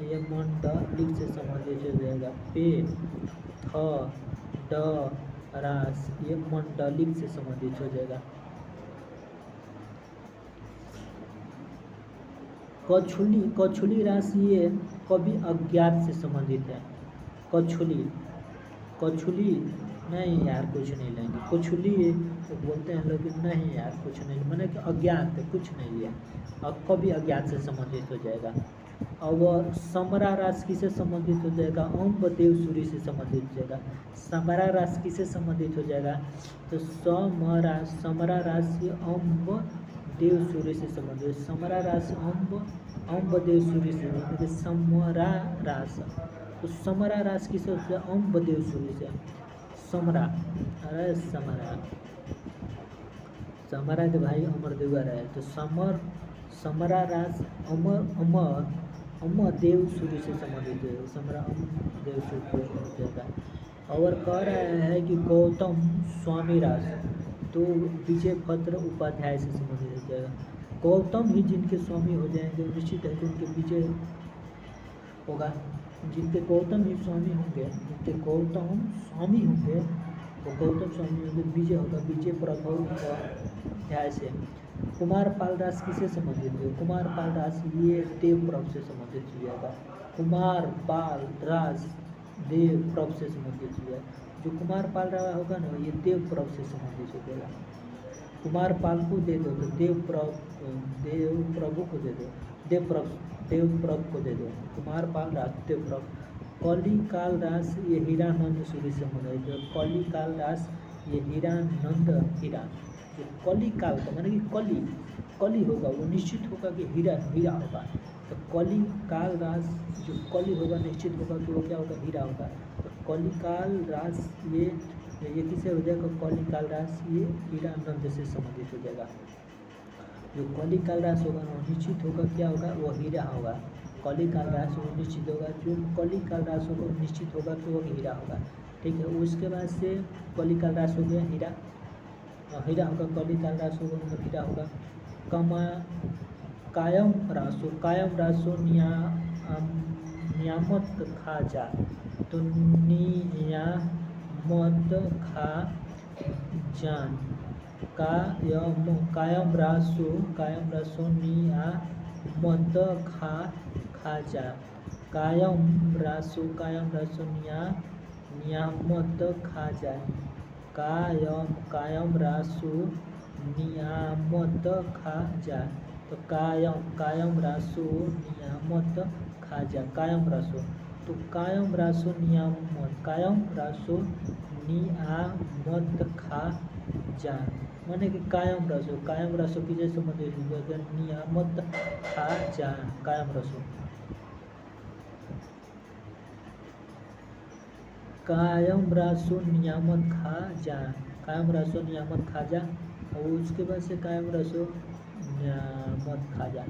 ये मंडलिक से संबंधित हो जाएगा। पेथड रास ये मंडलिक से संबंधित हो जाएगा। कछुली राशि ये कभी अज्ञात से संबंधित है। कछुली नहीं यार कुछ नहीं लेंगे। कछुली तो बोलते हैं लोग नहीं यार कुछ नहीं, मैंने कि अज्ञात है कुछ नहीं लिया, अब कभी अज्ञात से संबंधित हो जाएगा। और समरा राशि किसे संबंधित हो जाएगा? अम्ब देव सूर्य से संबंधित हो जाएगा। समरा राशि किसे संबंधित हो जाएगा? तो समरा राशि अम्ब देव सूर्य से संबंधित। समरा राशि अम्ब देव सूर्य से संबंधित। समरा राशि, तो समरा राशि किसे होता है? अम्ब देव सूर्य से। समरा, अरे समरा के भाई अमर देवगा रहे, तो समरा राशि अमर देव सूर्य से संबंधित है। समरा अमर देव सूर्य से जाएगा। और कह रहा है कि गौतम स्वामी राशि तो विजय भद्र उपाध्याय से संबंधित हो जाएगा। गौतम ही जिनके स्वामी हो जाएंगे निश्चित है कि उनके विजय होगा। जिनके गौतम ही स्वामी होंगे, जिनके गौतम स्वामी होंगे वो गौतम स्वामी होंगे, विजय होगा, विजय प्रभु उपाध्याय से। कुमार पाल राशि किसे संबंधित है? कुमार पाल राशि ये देव प्रभ से संबंधित हो जाएगा। कुमार पाल राशि देव प्रभ से संबंधित हो जाएगा। जो कुमार पाल रहा होगा ना ये देव प्रभ से संबंधित हो जाएगा। कुमार पाल को दे दो तो देव प्रभु को दे दो, देव प्रभ को दे दो। कुमार पाल रास देव प्रभ। कली काल रास ये हीरानंद सूर्य से संबंधित है। कली काल रास ये हीरानंद ये कली काल का माने कि कली होगा, वो निश्चित होगा कि हीरा होगा। तो कली काल रास, जो कली होगा निश्चित होगा कि वो क्या होगा, हीरा होगा। तो कली काल रास ये किससे हो जाएगा, कली काल रास ये हीरा नंद से संबंधित हो जाएगा। जो कली काल रास होगा वो निश्चित होगा क्या होगा, वो हीरा होगा। कली काल रास वो निश्चित होगा, जो कली काल रास होगा निश्चित होगा कि वो हीरा होगा। ठीक है, उसके बाद से कली काल रास हो गया हीरा, हीरा होगा, कली काल रास होगा मतलब हीरा होगा। कमा कायम रासो, कायम रासो नियामत खा जा, तो नियामत खा जान, कायम रासो नियामत खा जा, कायम रासो नियामत खा जाए, कायम रासो नियामत खा जाए। तो कायम रासो नियामत खा जा, कायम रासो, तो कायम रासो नियामत खा जा, माने कि कायम रासो किसे संबंधित है, नियामत खा जा, कायम रासो नियामत खा जा, कायम रासो नियामत खा जा। और उसके बाद से कायम रासो नियामत खा जा,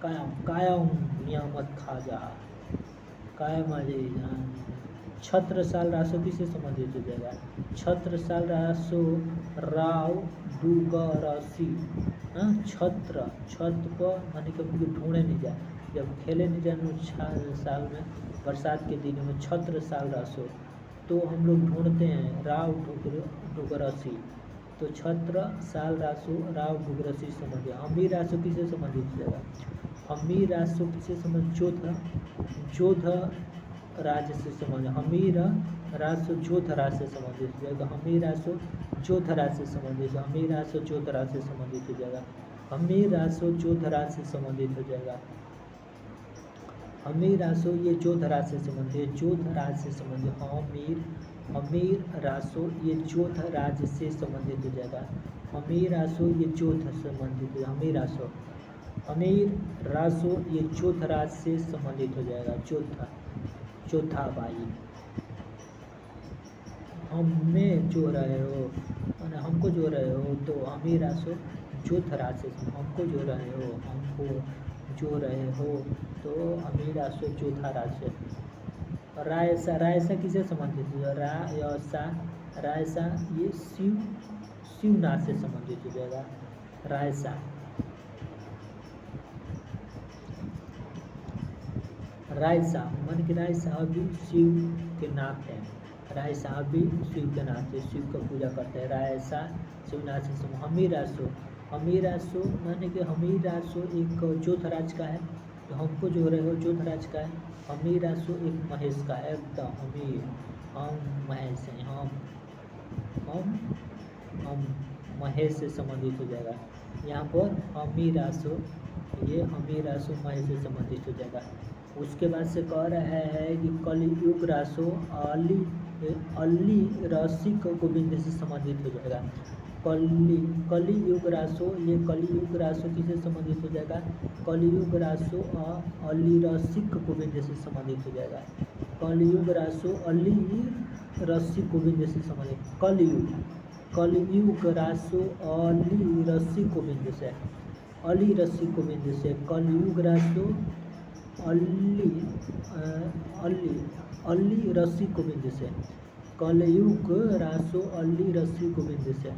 कायम नियामत खा जा, कायम आ जाएगा। छत्र साल रासो किससे संबंधित हो जाएगा, छत्र साल रासो राव डूगरसी, छत्र पर माने कि ढूंढे नहीं जाए, जब खेले नहीं जाए साल में, बरसात के दिनों में छत्र साल रासो, तो हम लोग ढूंढते हैं राव डूगरसी, तो छत्र साल रासो राव डूगरसी संबंधित। अमीर रासो किससे संबंधित हो जाएगा, अमीर रासो किससे संबंधित, जोध राज्य से संबंधित, अमीर रासो जोध राज्य से संबंधित हो जाएगा, अमीर रासो जोध राज्य से संबंधित, अमीर रासो जोध राज्य से संबंधित हो जाएगा, अमीर रासो जोध राज्य से संबंधित हो जाएगा, अमीर रासो ये जोध राज्य से संबंधित, जोध राज्य से संबंधित, अमीर रासो ये जोध राज्य से संबंधित हो जाएगा, अमीर रासो ये जोध संबंधित है, अमीर रासो ये जोध राज्य से संबंधित हो जाएगा, चौथा बाई, हमें जो रहे हो, हमको जो रहे हो, तो अमीर रासो जोध राज्य से, हमको जो रहे हो, तो अमीर रासो चौथा राज्य। रायसा किसे संबंधित है, रायसा ये शिवनाथ से संबंधित हो जाएगा, रायसा मन कि राय साहब भी शिव के नाथ है, राय साहब भी शिव के नाथ है, शिव का पूजा करते हैं, रायसा शिवनाथ से संबंधित। हमीर रासो माने कि हमीर रासो एक जोधराज का है, तो हमको जो रहे हो जोधराज का है, हमीर रासो एक महेश का है, एकदम हमीर, हम महेश हैं, हम महेश से संबंधित हो जाएगा। यहाँ पर हमीर रासो महेश से संबंधित हो जाएगा। उसके बाद से कह रहा है कि कलियुग रासो अली रसिक गोविंद से संबंधित हो जाएगा, कलियुग रासो किससे संबंधित हो जाएगा, कलियुग रासो अली रसिक गोविंद से संबंधित हो जाएगा, कलियुग रासो अली रसिक गोविंद से संबंधित, कलियुग रासो अली रसिक गोविंद से, कलियुग रासो अली रसिक गोविंद से, कलयुग रासो अली रसिक गोविंद से।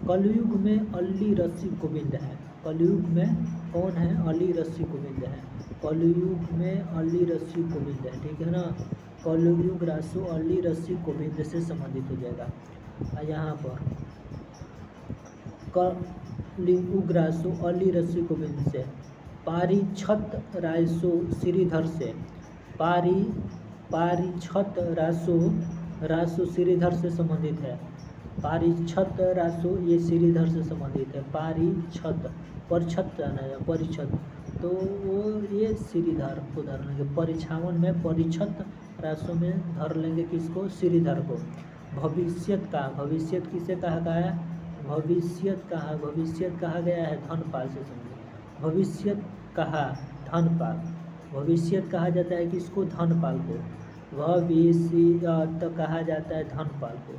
कलयुग में अली रसिक गोविंद है, कलयुग में कौन है, अली रसिक गोविंद है, कलयुग में अली रसिक गोविंद है, ठीक है ना। कलयुग रासो अली रसिक गोविंद से संबंधित हो जाएगा। यहाँ पर कलयुग रासो अली रसिक गोविंद से, पारिछत रासो श्रीधर से, पारिछत रासो श्रीधर से संबंधित है, पारिछत रासो ये श्रीधर से संबंधित है, परिछत तो वो ये श्रीधर को धर लेंगे, परिछावन में परिछत रासो में धर लेंगे किसको, श्रीधर को। भविष्यत किसे कहा गया, भविष्यत कहा गया है धनपाल से संबंधित, भविष्यत कहा धनपाल। भविष्यत कहा जाता है किसको? धनपाल को। भविष्यत कहा जाता है धनपाल को।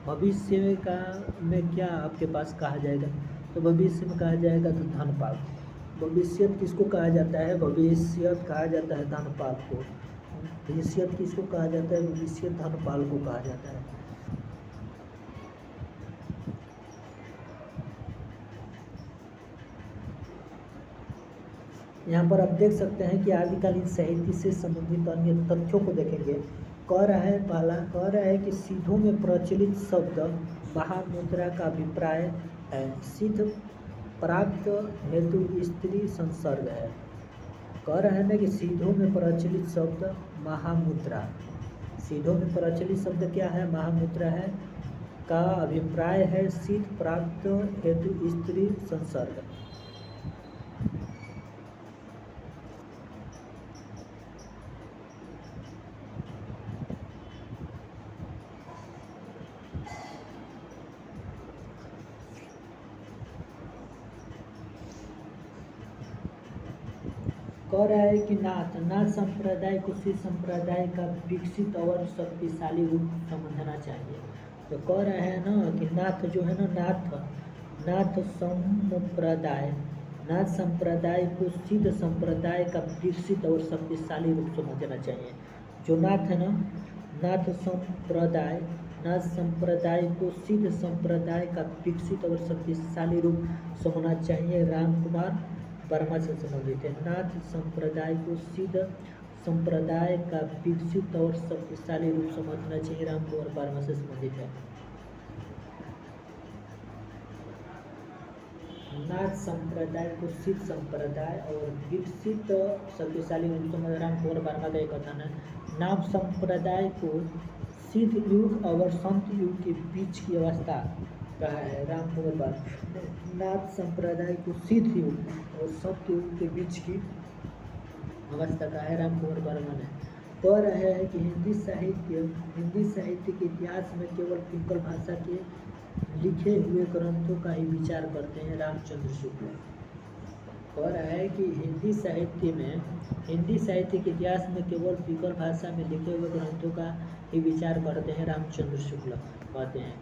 भविष्य का में क्या आपके पास कहा जाएगा? तो भविष्य में कहा जाएगा तो धनपाल। भविष्यत किसको कहा जाता है? भविष्यत कहा जाता है धनपाल को। भविष्यत किसको कहा जाता है? भविष्यत धनपाल को कहा जाता है। यहाँ पर आप देख सकते हैं कि आदिकालीन साहित्य से संबंधित अन्य तथ्यों को देखेंगे। कह रहा है पहला, कह रहा है कि सिद्धों में प्रचलित शब्द महामुद्रा का अभिप्राय है। सिद्ध प्राप्त हेतु स्त्री संसर्ग है। कह रहा है ना कि सिद्धों में प्रचलित शब्द महामुद्रा, सिद्धों में प्रचलित शब्द क्या है? महामुद्रा है। का अभिप्राय है सिद्ध प्राप्त हेतु स्त्री संसर्ग। कह रहा है कि नाथ संप्रदाय को सिद्ध संप्रदाय का विकसित और शक्तिशाली रूप समझना चाहिए। तो कह रहे हैं ना कि नाथ जो है ना, नाथ संप्रदाय को सिद्ध संप्रदाय का विकसित और शक्तिशाली रूप समझना चाहिए। जो नाथ है ना, नाथ संप्रदाय को सिद्ध संप्रदाय का विकसित और शक्तिशाली रूप समझना चाहिए। रामकुमार वर्मा से संबंधित है। नाथ संप्रदाय को सिद्ध संप्रदाय का विकसित और शक्तिशाली रूप समझना चाहिए, रामकुमार वर्मा से संबंधित है। नाथ संप्रदाय को सिद्ध संप्रदाय और विकसित शक्तिशाली रूप समझ, रामकुमार वर्मा का एक कथन है। नाथ संप्रदाय को सिद्ध युग और संत युग के बीच की अवस्था कहा है, रामकुमार वर्मा। नाथ संप्रदाय को सिद्ध युग और संत युग के बीच की अवस्था कहा है, रामकुमार वर्मा ने। कह रहे हैं कि हिंदी साहित्य के इतिहास में केवल पिंगल भाषा के लिखे हुए ग्रंथों का ही विचार करते हैं, रामचंद्र शुक्ल। कह रहा है कि हिंदी साहित्य के इतिहास में केवल पिंगल भाषा में लिखे हुए ग्रंथों का ही विचार करते हैं, रामचंद्र शुक्ल कहते हैं।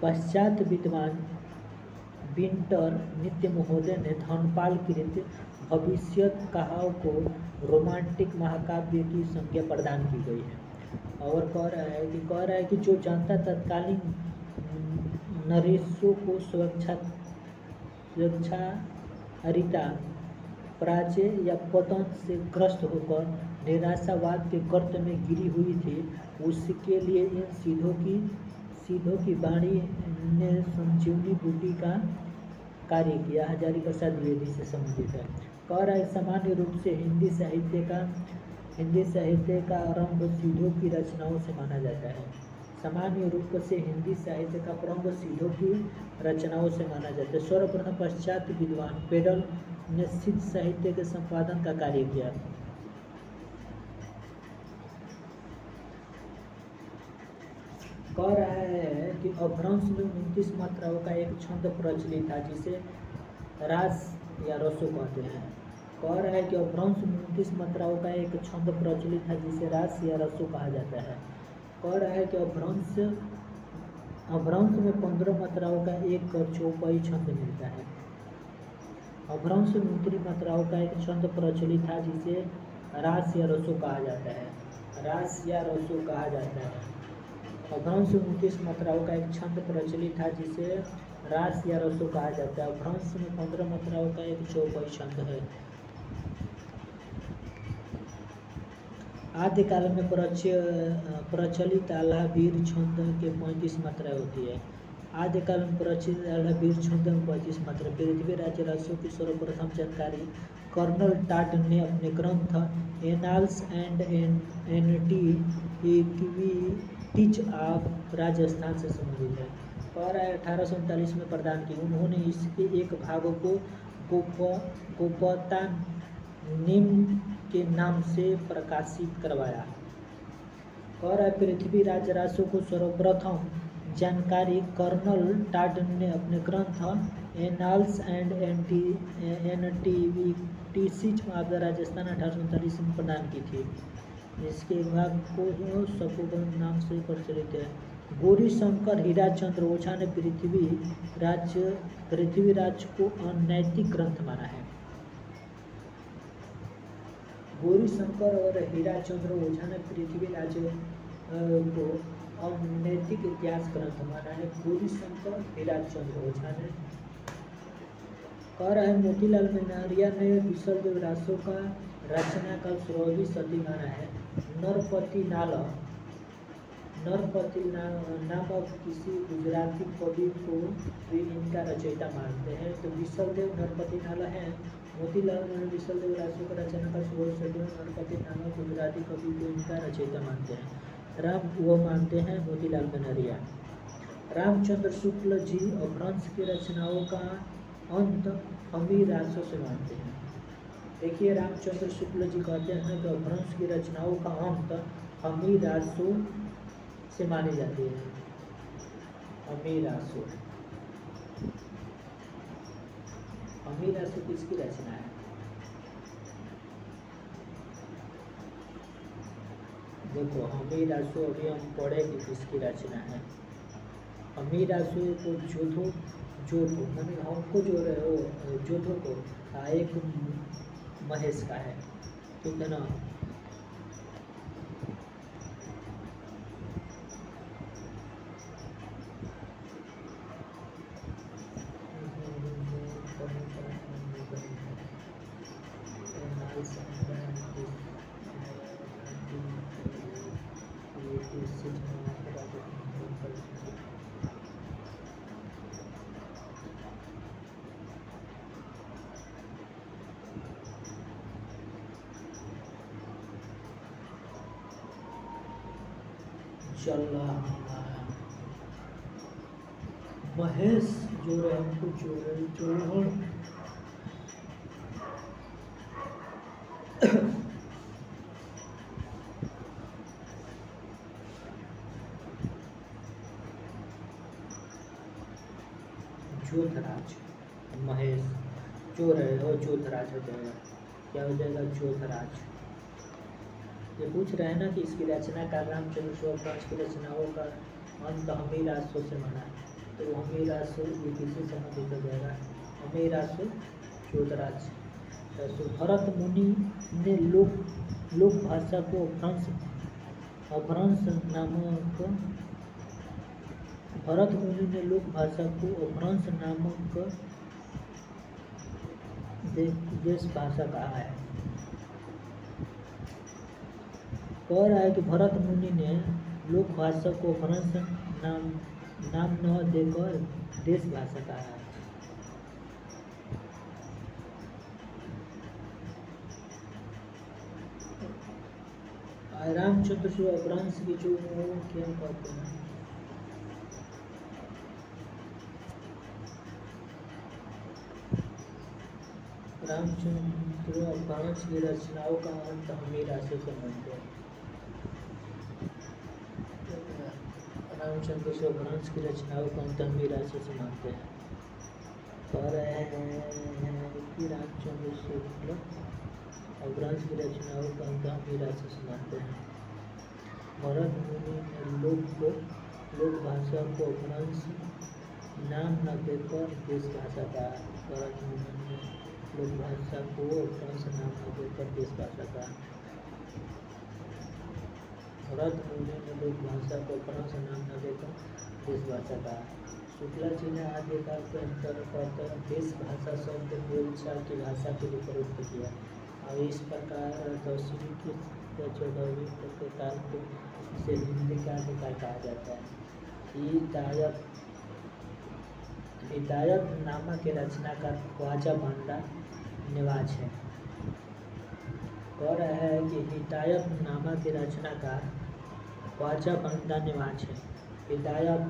पश्चात विद्वान विंटर नित्य महोदय ने धनपाल कृत भविष्यत कहाव को रोमांटिक महाकाव्य की संज्ञा प्रदान की गई है। और कह रहा है कि जो जनता तत्कालीन नरेशों को स्वेच्छाचारिता, पराजय या पतन से ग्रस्त होकर निराशावाद के गर्त में गिरी हुई थी, उसके लिए इन सिद्धों की वाणी ने संजीवनी बूटी का कार्य किया। हजारी प्रसाद द्विवेदी से संबंधित है। कह रहा है सामान्य रूप से हिंदी साहित्य का आरंभ सिद्धों की रचनाओं से माना जाता है। सामान्य रूप से हिंदी साहित्य का प्रारंभ सिद्धों की रचनाओं से माना जाता है। सर्वप्रथम पश्चात विद्वान पेडल ने सिद्ध साहित्य के संपादन का कार्य किया। कह रहा है कि अपभ्रंश में 29 मात्राओं का एक छंद प्रचलित था जिसे रास या रसो कहते हैं। कह रहा है कि अपभ्रंश में 29 मात्राओं का एक छंद प्रचलित था जिसे रास या रसो कहा जाता है। कह रहा है कि अपभ्रंश में 15 मात्राओं का एक चौपाई छंद मिलता है। अपभ्रंश में 29 मात्राओं का एक छंद प्रचलित था जिसे रास या रसो कहा जाता है। रास या रसो कहा जाता है। अपभ्रंश में 29 मात्राओं का एक छंद प्रचलित था जिसे रास या रसो कहा जाता है। अपभ्रंश में 15 मात्राओं का एक चौपाई छंद है। आदिकाल में प्रचलित आल्हा वीर छंद के 35 मात्राएं होती है। आदिकाल में प्रचलित आल्हा वीर छंद में 35 मात्रा। पृथ्वीराज रासो की सर्वप्रथम जानकारी कर्नल टाड ने अपने ग्रंथ annals and antiquities of Rajasthan से संबंधित है। कह रहा है 1839 में प्रदान की। उन्होंने इसके एक भाग को गोपतानिम के नाम से प्रकाशित करवाया। कह रहा है पृथ्वीराज रासो को सर्वप्रथम जानकारी कर्नल टाड ने अपने ग्रंथ एनाल्स एंड एनटीवीटीसी आपदा राजस्थान 1839 में प्रदान की थी। इसके विभाग को सपोगन नाम से प्रचलित है। गौरी शंकर हीराचंद्र ओझा ने पृथ्वीराज को अनैतिक ग्रंथ माना है। गौरी शंकर और हीराचंद्र ओझा ने पृथ्वीराज को अनैतिक इतिहास ग्रंथ माना है। गौरी शंकर हीराचंद्र ओझा ने कह रहा है। मोतीलाल मेहरिया ने विशलदेव रासो का रचना काल 16वीं सदी माना है। नरपति नामक किसी गुजराती कवि को भी इनका रचयिता मानते हैं। तो विशलदेव नरपति नाला है। मोतीलाल ने विशलदेव रासो का रचना काल 16वीं सदी में नरपति नामक गुजराती कवि को इनका रचयिता मानते हैं। राम वो मानते हैं मोतीलाल मेहरिया। रामचंद्र शुक्ल जी अपभ्रंश की रचनाओं का अंत अमीर रासो से मानते हैं। देखिए रामचंद्र शुक्ल जी कहते हैं कि अपभ्रंश की रचनाओं का अंत अमीर रासो से मानी जाती है। अमीर रासो किसकी रचना है? देखो अमीर रासो अभी हम पढ़े कि किसकी रचना है। अमीर रासो को जोधो मैंने हमको जो है वो जोधो को एक महेश का है, ठीक है ना। महेश जो है हमको जोधराज महेश चोर है वो जोधराज हो जाएगा। क्या हो जाएगा? जोधराज। ये पूछ रहे हैं ना कि इसकी रचना का रामचंद्र शुक्ल की रचनाओं का अंत अमीर रासो से माना है। तो अमीर रासो ये किसी संबंधित हो जाएगा? अमीर रासो जोधराज। तो भरत मुनि ने लोक भाषा को अपभ्रंश नामक देश भाषा कहा है। कह रहा है कि भरत मुनि ने लोक भाषा को अपभ्रंश नाम न देकर देश भाषा कहा है। रामचंद्र शुक्ल अपभ्रंश की जो क्या कहते हैं? रामचंद्र अपभ्रंश की रचनाओं का अंत अमीर रासो से मानते हैं। रामचंद्र अपभ्रंश की रचनाओं का अंत अमीर रासो से मानते हैं। कह रहे हैं कि रामचंद्र शुक्ल अपभ्रंश की रचनाओं का अंत अमीर रासो से मानते हैं। भरत मुनि ने लोक भाषा को अपभ्रंश नाम न देकर देश भाषा का। भरत मुनि ने लोक भाषा को अपभ्रंश नाम न देकर देश भाषा का। भरत मुनि ने लोक भाषा को अपभ्रंश नाम न देकर देश भाषा का। शुक्ला जी ने आद्यकाल के अंतर्गत देश भाषा शब्द बोलचाल की भाषा के लिए प्रयुक्त किया। और इस प्रकार 10वीं की 14वीं के काल को इसे हिंदी का अधिकार कहा जाता है। हिदायत नामा के रचनाकार ख्वाजा बांदा निवाज है। कह रहा है कि हिदायत नामा के रचनाकार ख्वाजा बांदा निवाज है। हिदायत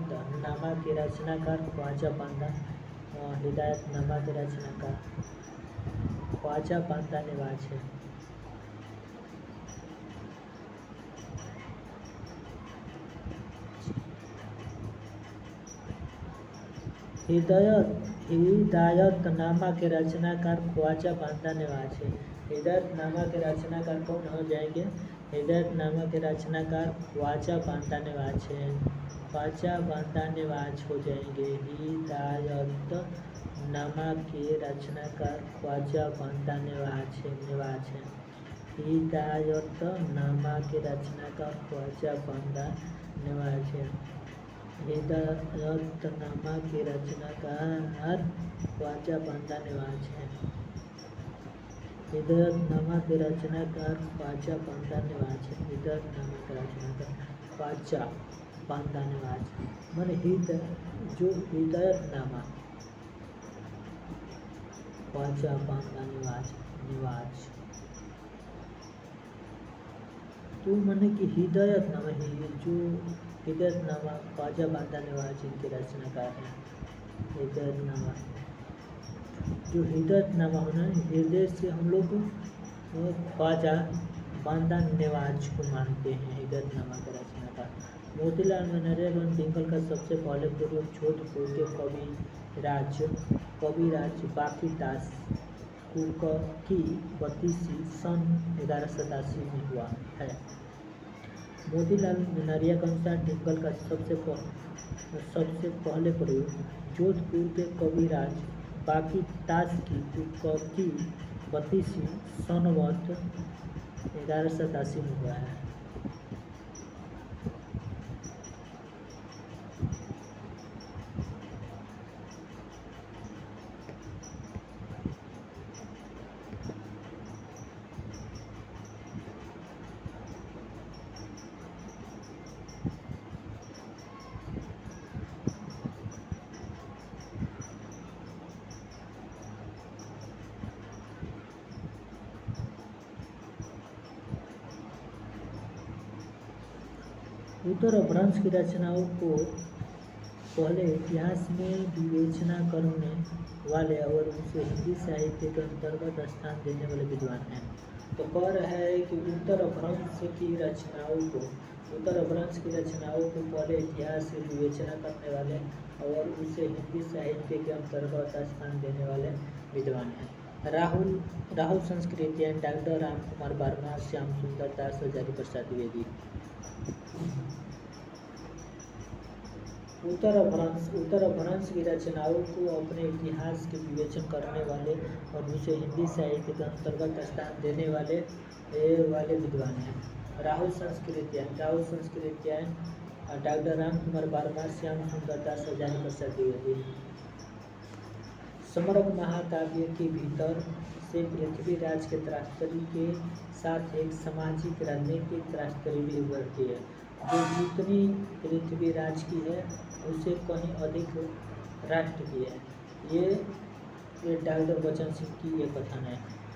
नामा के रचनाकार ख्वाजा बांदा निवाज है। हिदायतनामा के रचनाकार ख्वाजा बांदा नवाज है। हिदायतनामा के रचनाकार कौन हो जाएंगे? हिदायतनामा के रचनाकार ख्वाजा बांदा नवाज है। ख्वाजा बांदा नवाज हो जाएंगे। हिदायतनामा के रचनाकार ख्वाजा बांदा नवाज है। हिदायतनामा के रचनाकार ख्वाजा बांदा नवाज है। हिदायतनामा के रचनाकार ख्वाजा बांदा नवाज है। हिदायतनामा के रचनाकार ख्वाजा बांदा नवाज है। हिदायतनामा के रचनाकार ख्वाजा बांदा नवाज माने जो हिदायतनामा ख्वाजा बांदा नवाज तो माने कि हिदायतनामा जो हिदायतनामा ख्वाजा बांदा नवाज इनके रचनाकार हैं। हिदायतनामा जो हिदायतनामा होना हृदय से हम लोग ख्वाजा बांदा नवाज को मानते हैं। हिदायतनामा का रचनाकार मोतीलाल नरेगा टिंकल का सबसे पहले प्रयोग जोधपुर के कविराज बाकी दास की बत्तीसी सन 1187 में हुआ है। मोतीलाल नरिया के अनुसार टिंकल का सबसे पहले प्रयोग जोधपुर के कविराज बाकी दास की बत्तीसी सनवत 1187 में हुआ है। उत्तर अपभ्रंश की रचनाओं को पहले इतिहास में विवेचना करने वाले और उसे हिंदी साहित्य के अंतर्गत स्थान देने वाले विद्वान हैं। तो कह रहा है कि उत्तर अपभ्रंश की रचनाओं को पहले इतिहास से विवेचना करने वाले और उसे हिंदी साहित्य के अंतर्गत स्थान देने वाले विद्वान हैं। राहुल संस्कृतियन, डॉक्टर राम कुमार वर्मा, श्याम सुंदर दास, हजारी प्रसाद द्विवेदी। उत्तर अपभ्रंश की रचनाओं को अपने इतिहास के विवेचन करने वाले और उसे हिंदी साहित्य के अंतर्गत स्थान देने वाले विद्वान हैं। राहुल संस्कृतियन, डॉक्टर राम कुमार वर्मा, श्याम सुंदर दास, हजारी प्रसाद द्विवेदी। समग्र महाकाव्य के भीतर से पृथ्वीराज के त्रासदी के साथ एक सामाजिक राजनीतिक त्रासदी भी उभरती है जो जितनी पृथ्वीराज की है उससे कहीं अधिक राष्ट्र की है। ये डॉक्टर बच्चन सिंह की ये कथन है।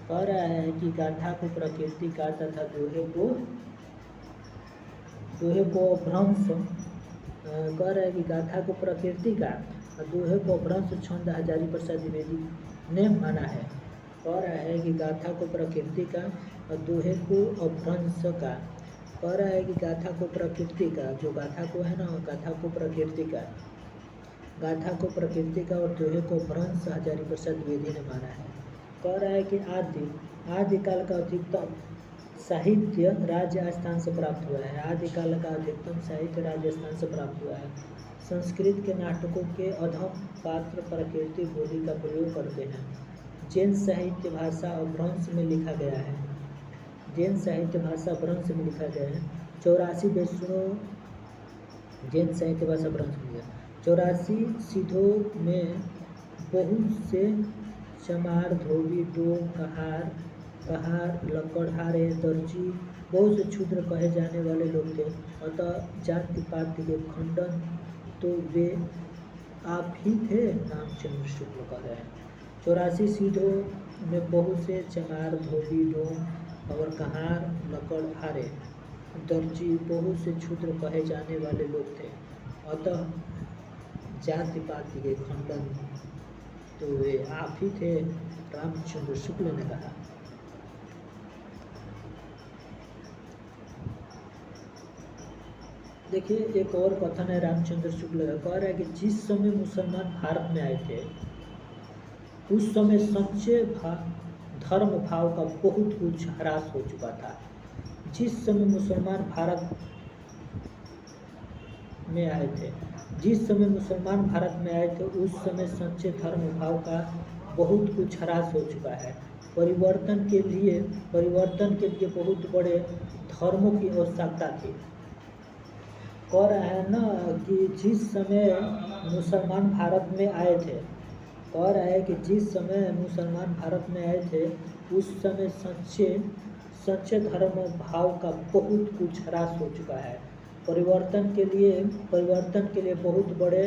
कह रहा है कि गाथा को प्रकृति का तथा दोहे को भ्रंश कह रहा है कि गाथा को प्रकृति का और दोहे को भ्रंश छंद हजारी प्रसाद द्विवेदी ने माना है। कह रहा है कि गाथा को प्रकृति का और दोहे को अभ्रंश का। कह रहा है कि गाथा को प्रकृति का जो गाथा को है ना गाथा को प्रकृति का और दोहे को भ्रंश हजारी प्रसाद द्विवेदी ने माना है। कह रहा है कि आदिकाल का अधिकतम साहित्य राजस्थान से प्राप्त हुआ है। आदिकाल का अधिकतम साहित्य राजस्थान से प्राप्त हुआ है। संस्कृत के नाटकों के अधम पात्र प्रकृति बोली का प्रयोग करते हैं। जैन साहित्य भाषा अपभ्रंश में लिखा गया है। 84 वैष्णव जैन साहित्य भाषा अपभ्रंश में 84 सिद्धों में बहुत से चमार, धोबी, डोम, कहार, लकड़हारे, दर्जी, बहुत से क्षुद्र कहे जाने वाले लोग थे। अतः जाति पाति के खंडन तो वे आप ही थे, रामचंद्र शुक्ल कह रहे हैं। 84 सिद्धों में बहुत से चमार, धोबी, डोम और कहार, लकड़हारे, दर्जी, बहुत से क्षुद्र कहे जाने वाले लोग थे। अतः जाति पाति के खंडन तो वे आप ही थे, रामचंद्र शुक्ल ने कहा। देखिए एक और कथन है रामचंद्र शुक्ल का। कह रहा है कि जिस समय मुसलमान भारत में आए थे उस समय सच्चे धर्म भाव का बहुत कुछ ह्रास हो चुका था। जिस समय मुसलमान भारत में आए थे जिस समय मुसलमान भारत में आए थे उस समय सच्चे धर्म भाव का बहुत कुछ ह्रास हो चुका है। परिवर्तन के लिए बहुत बड़े धर्मों की आवश्यकता थी। कह रहा है ना कि जिस समय मुसलमान भारत में आए थे कह रहा है कि जिस समय मुसलमान भारत में आए थे उस समय सच्चे धर्म भाव का बहुत कुछ ह्रास हो चुका है। परिवर्तन के लिए बहुत बड़े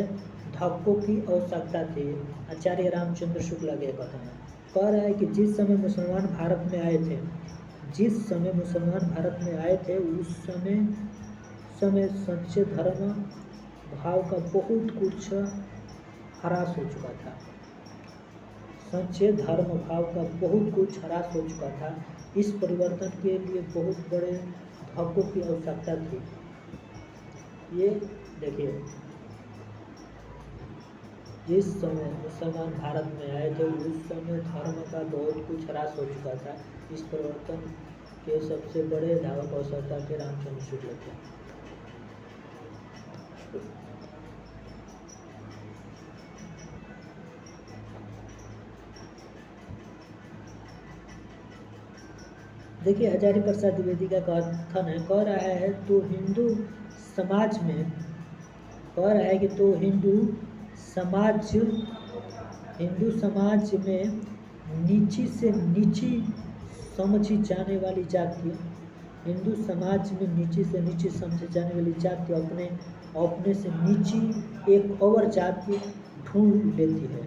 धक्कों की आवश्यकता थी। आचार्य रामचंद्र शुक्ला के कथन है। कह रहा है कि जिस समय मुसलमान भारत में आए थे उस समय सच्चे धर्म भाव का बहुत कुछ ह्रास हो चुका था। सच्चे धर्म भाव का बहुत कुछ ह्रास हो चुका था। इस परिवर्तन के लिए बहुत बड़े धक्कों की आवश्यकता थी। ये देखिए, जिस समय मुसलमान भारत में आए थे उस समय धर्म का बहुत कुछ ह्रास हो चुका था। इस परिवर्तन के सबसे बड़े धावक आवश्यकता थे रामचंद्र शुक्ल थे। देखिए, हजारी प्रसाद द्विवेदी का कथन है। कह रहा है तो हिंदू समाज में नीची से नीची समझी जाने वाली जाति अपने से नीची एक और जाति ढूंढ लेती है।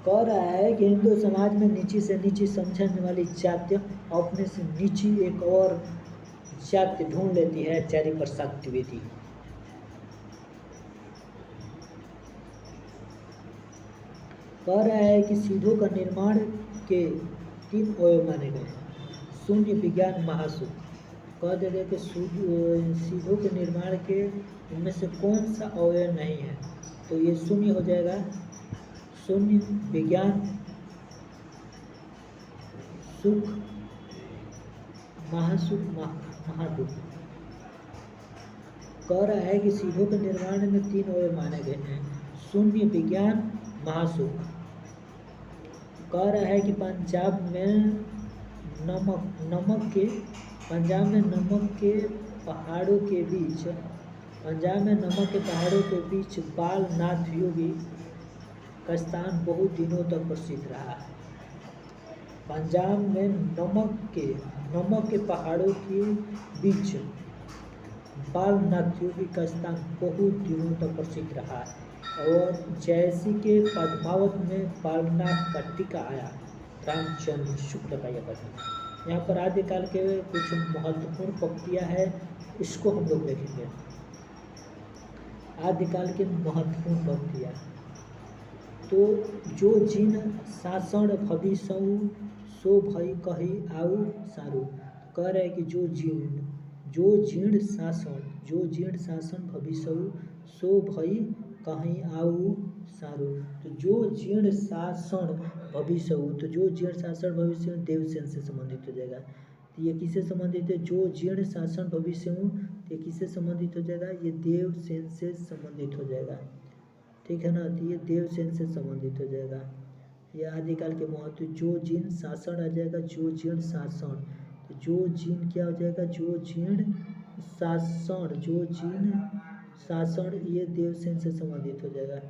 कह रहा है कि हिंदू समाज में नीची से नीची समझने वाली जाति अपने से नीची एक और जाति ढूंढ लेती है। आचार्य प्रसाद द्विवेदी। कह रहा है कि सीधों का निर्माण के 3 अवयव माने गए हैं। शून्य, विज्ञान, महासुख। कह देते कि सीधों के निर्माण के इनमें से कौन सा अवयव नहीं है, तो ये शून्य हो जाएगा। शून्य, विज्ञान, सुख, महासुख, महादुख। कह रहा है कि सीधों के निर्माण में 3 अवयव माने गए हैं। शून्य, विज्ञान, महासुख। कह रहा है कि पंजाब में नमक के पहाड़ों के बीच बालनाथ योगी का स्थान बहुत दिनों तक प्रसिद्ध रहा है। पंजाब में नमक के पहाड़ों के बीच बालनाथ योगी का स्थान बहुत दिनों तक प्रसिद्ध रहा है। और जैसे के पद्मावत में बालनाथ का टीका आया। रामचंद्र शुक्ल का यह कथन। यहाँ पर आदिकाल के कुछ महत्वपूर्ण पंक्तियाँ हैं, इसको हम लोग देखेंगे। आदिकाल के महत्वपूर्ण पंक्तियाँ। तो जो जिन शासन भविष्यऊ सो भई कही आऊ सारू। कह रहे कि जो जीर्ण शासन भविष्यऊ सो भई कहीं आऊ सारू। तो जो जीर्ण शासन भविष्य देवसेन से संबंधित हो जाएगा। तो ये किससे संबंधित है? जो जीर्ण शासन भविष्य ये किससे संबंधित हो जाएगा? ये देवसेन से संबंधित हो जाएगा। ठीक है ना, तो ये देवसेन से संबंधित हो जाएगा। ये आदिकाल के महत्व। जो जीर्ण शासन आ जाएगा, जो जीर्ण शासन। तो जो जीर्ण क्या हो जाएगा? जो जीर्ण शासन ये देवसेन से संबंधित हो जाएगा।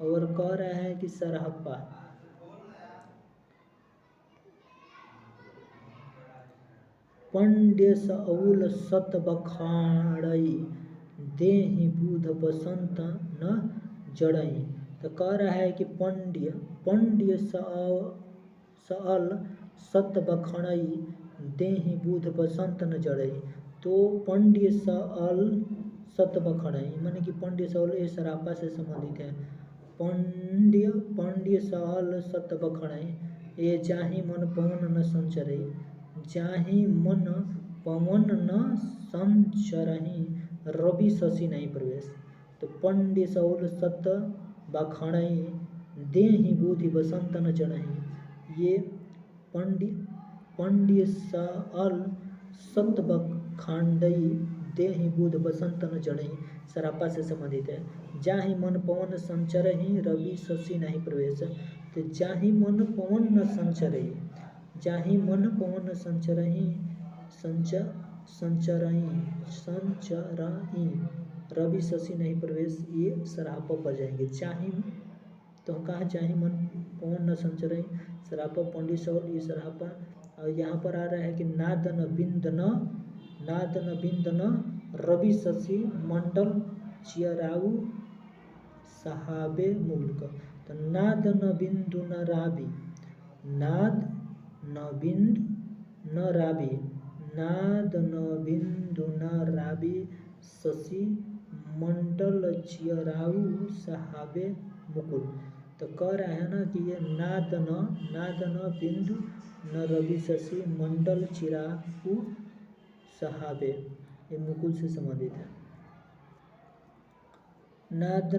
और कह रहा है कि सरहप्पा पंड्य सउल सत बखाड़ई देहि बुध बसंत न जड़ई। तो कह रहा है कि पंड्य सअल सत बखाड़ई देहि बुध बसंत न जड़ई। तो पंड्य सअल सत बखाड़ई माने कि पंड्य सअल ये सरापा से संबंधित है। पंड्य सअल सत बखाड़ई ये जाहि मन पवन न संचरई। जाहि मन पवन न संचरहि रवि शशि नहीं प्रवेश। तो पंड्य सौल सत बखाणई देहि बुद्धि बसंत न चढ़ई। ये पंड्य सौल सत बखांडई देहि बुध बसंत न चढ़ई सरापा से संबंधित है। जाहि मन पवन संचरहि रवि शशि नहीं प्रवेश। तो जाहि मन पवन न संचरहि, जाहि मन पवन संचरहि संचरहि रवि शशि नहीं प्रवेश, ये सरापा पर जाएंगे। चाहे तो कहा चाहे मन पवन न संचरहि सरापा पंडित सौल ये सरापा। और यहाँ पर आ रहा है कि नाद न बिंद न रवि शशि मंडल चियराऊ सहाबे मुल्क। तो नाद न बिंदु न राबी, नाद न बिंद न राबी, नाद न बिंदु न राबी शशि मंडल चियराऊ सहाबे मुकुल। तो कह रहा है ना कि ये नाद न बिंदु न रवि शशि मंडल चिराऊ सहाबे, ये मुकुल से संबंधित है। नाद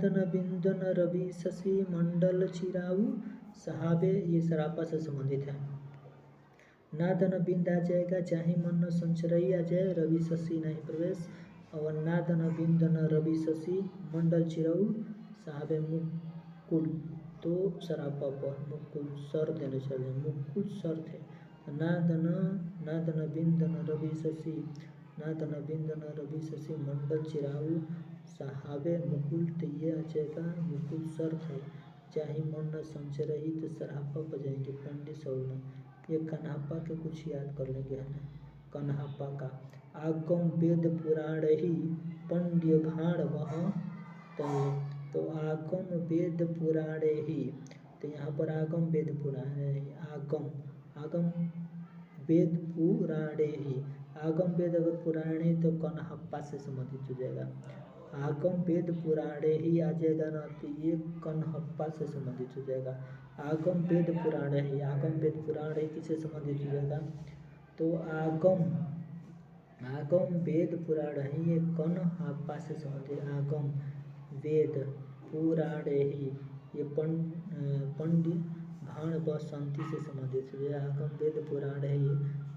न बिंदु न रवि शशि मंडल चिराऊ सहाबे, ये सरापा से संबंधित है। नाद न बिंद आ जाएगा, चाहे मन न संचरई आ जाए, रवि शशि नहीं प्रवेश। और नाद न बिंद न रवि शशि मंडल चिराऊ सहाबे मुकुल, तो सरापा पर मुकुल सर देने चले, मुकुल सर थे। नाद न बिंद न रवि शशि, नाद न बिंद न रवि शशि मंडल चिराऊ सहाबे मुकुल, तो ये आ जाएगा मुकुल सर थे। चाहे मन न संचरही तो सरापा पर जाएंगे पंडित सौल। ये कन्हापा के कुछ याद कर लेंगे, है ना। कन्हापा का आगम वेद पुराण ही पंड्य भाण वह, तो आगम वेद पुराण ही, तो यहाँ पर आगम वेद पुराण है। आगम वेद पुराण ही, आगम वेद अगर पुराण है तो कन्हप्पा से संबंधित हो जाएगा। आगम वेद पुराण ही आ जाएगा ना, तो ये कन्हप्पा से संबंधित हो जाएगा। आगम वेद पुराण ही, आगम वेद पुराण ही किससे संबंधित हो जाएगा, तो आगम वेद पुराण ही ये कन्हप्पा से संबंधित। आगम वेद पुराण ही ये पंड्य भाण बसंती से संबंधित हो जाएगा। आगम वेद पुराण ही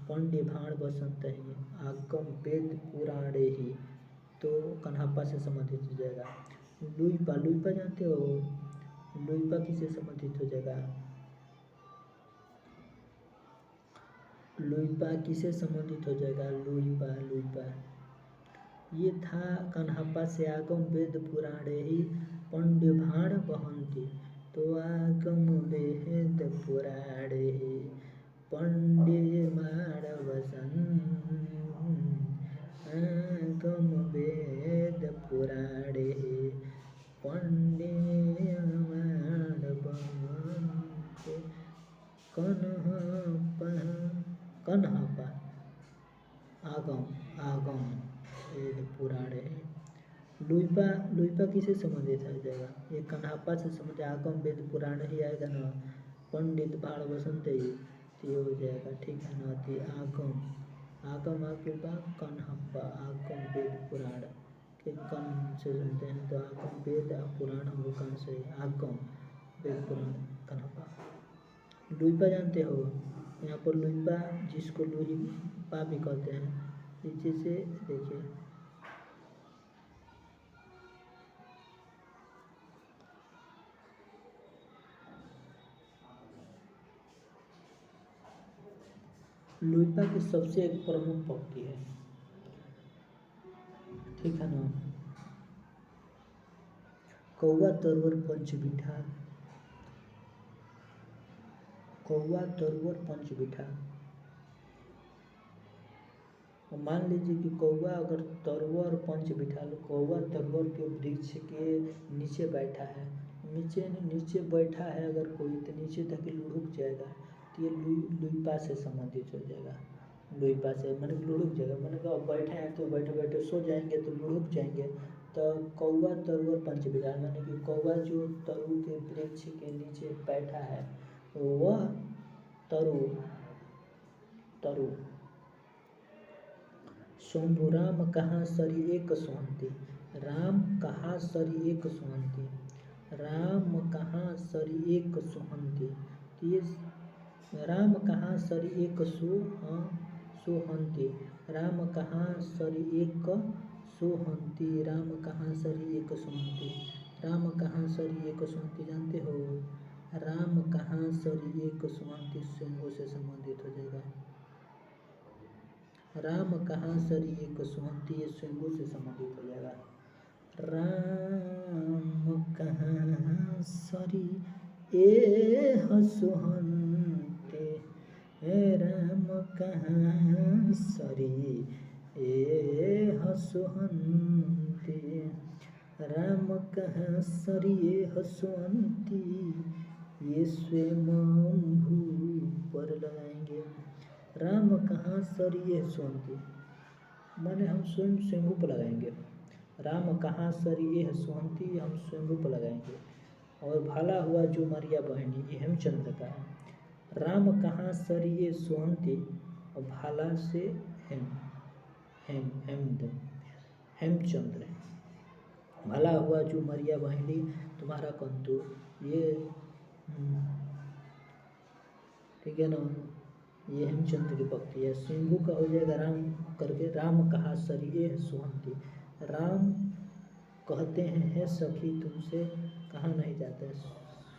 पंड्य भाण बसंत ही, आगम वेद पुराण ही, तो कन्हप्पा से संबंधित हो जाएगा। लुइपा जानते हो, लुइपा किससे संबंधित हो जाएगा, लुइपा किससे संबंधित हो जाएगा, लुइपा ये था कन्हप्पा से। आगम वेद पुराण ही पंड्य भाण बहंती, तो आगम वेद पुराण ही पंड्य भाण बसंत, आगम वेद पुराण ही पंड्य भाण बहंती। कन्हप्पा आगम वेद पुराण है। लुइपा किससे संबंधित हो जाएगा, ये कन्हप्पा से संबंधित। आगम वेद पुराण ही आएगा ना, पंडित भाण बसंत ही, तो ये हो जाएगा, ठीक है ना। तो आगम आपके बाद कन्हप्पा, आगम वेद पुराण के कन से सुनते हैं, तो आगम वेद पुराण हम लोग कन से, आगम वेद पुराण कन्हप्पा। लुइपा जानते हो, यहाँ पर लुइपा जिसको लुइपा भी कहते हैं, नीचे से देखिए लुइपा की सबसे एक प्रमुख पंक्ति है, ठीक है ना। कौवा तरुवर पंच बिठा, कौवा तरुवर पंच बिठा। मान लीजिए कि कौवा अगर तरुवर पंच बिठा लो, कौवा तरुवर के वृक्ष के नीचे बैठा है, नीचे बैठा है अगर कोई, तो नीचे तक लुढ़क जाएगा, तो ये लुइपा से संबंधित हो जाएगा। लुइपा से मैंने लुढ़क जाएगा, मैंने कहा बैठे हैं तो बैठे बैठे सो जाएंगे तो लुढ़क जाएंगे। तो कौवा तरुवर पंच बिठा, मैंने कि कौवा जो तरु के वृक्ष के नीचे बैठा है, वह तरु शंभु राम कहाँ सरी एक सोहंती, राम कहाँ सरी एक सोहंती, राम कहाँ सरी एक सोहंती। तो ये राम कहाँ सरी एक सोहंती, राम कहाँ सरी एक सोहंती, राम कहाँ सरी एक सोहंती, राम कहाँ सरी एक सोहंती जानते हो। राम कहाँ सरी एक सोहंती स्वयं से संबंधित हो जाएगा। राम कहाँ सरी एक सोहंती ये स्वयं से संबंधित हो जाएगा। राम कहाँ सरी ए सोहंती, राम कहाँ सरी ए सोहंती, राम कहाँ सरी ए सोहंती ये स्वयं पर लगाएंगे। राम कहाँ सरी ए सोहंती माने हम स्वयं स्वयं पर लगाएंगे। राम कहाँ सरी ए सोहंती हम स्वयं पर लगाएंगे। और भाला हुआ जो मरिया बहनी ये हेमचंद्र का है। राम कहाँ सरी ए सोहंती और भाला से हेमचंद्र। भला हुआ जो मरिया बहनी तुम्हारा कंतु ये ठीक है ना, ये हेमचंद्र की पक्ति है। सिंधु का हो जाएगा राम करके, राम कहा सरिये सोहंती, राम कहते हैं हे सखी तुमसे कहा नहीं जाता है,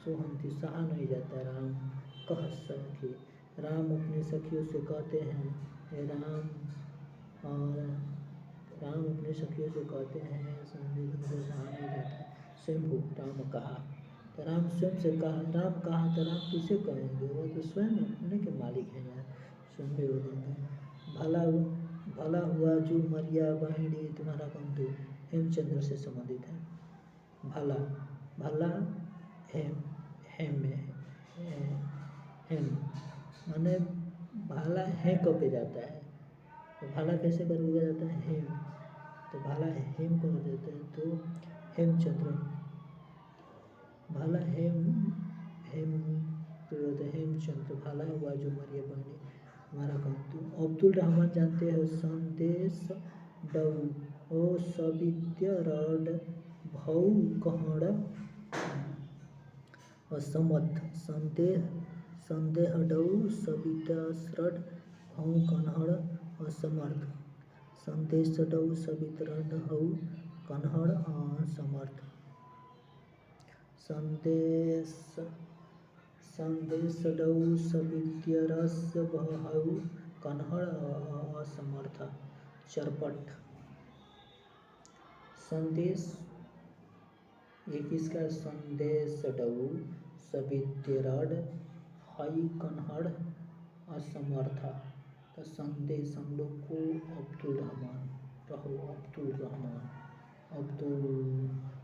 सोहंती सहा नहीं जाता है, राम कह सखी, राम अपनी सखियों से कहते हैं हे राम, और राम अपनी सखियों से कहते हैं सोहंती तुमसे सहा नहीं जाता है। शंभु राम कहा तो राम स्वयं से कहा, राम कहा तो राम किसे कहेंगे, वो तो स्वयं अपने के मालिक हैं यार, स्वयं भी हो जाएंगे। भला हुआ जो मरिया बहिनी तुम्हारा बंधु हेमचंद्र से संबंधित है। भला हेम माने भाला है कब पे जाता है, तो भाला कैसे कर दिया जाता है हेम, तो भाला हेम कर देते हैं तो हेमचंद्र, भाला हेमचंद्र, भाला हुआ जो मरिया बहनी हमारा कंतु। अब्दुल रहमान जानते हो संदेश डऊ ओ सवित्य रड भौ कहड़ असमर्थ, संदेह डऊ सविता श्रड भौ कन्हड़ असमर्थ, संदेश डऊ सवितरड हौ कन्हड़ असमर्थ, संदेश डऊ सवित्यरस भौ कन्हड़ असमर्थ। चरपट संदेश ये किसका, संदेश डऊ सवित्यरड हई कन्हड़ असमर्थ। तो संदेश हम लोग को अब्दुल रहमान रहो, अब्दुल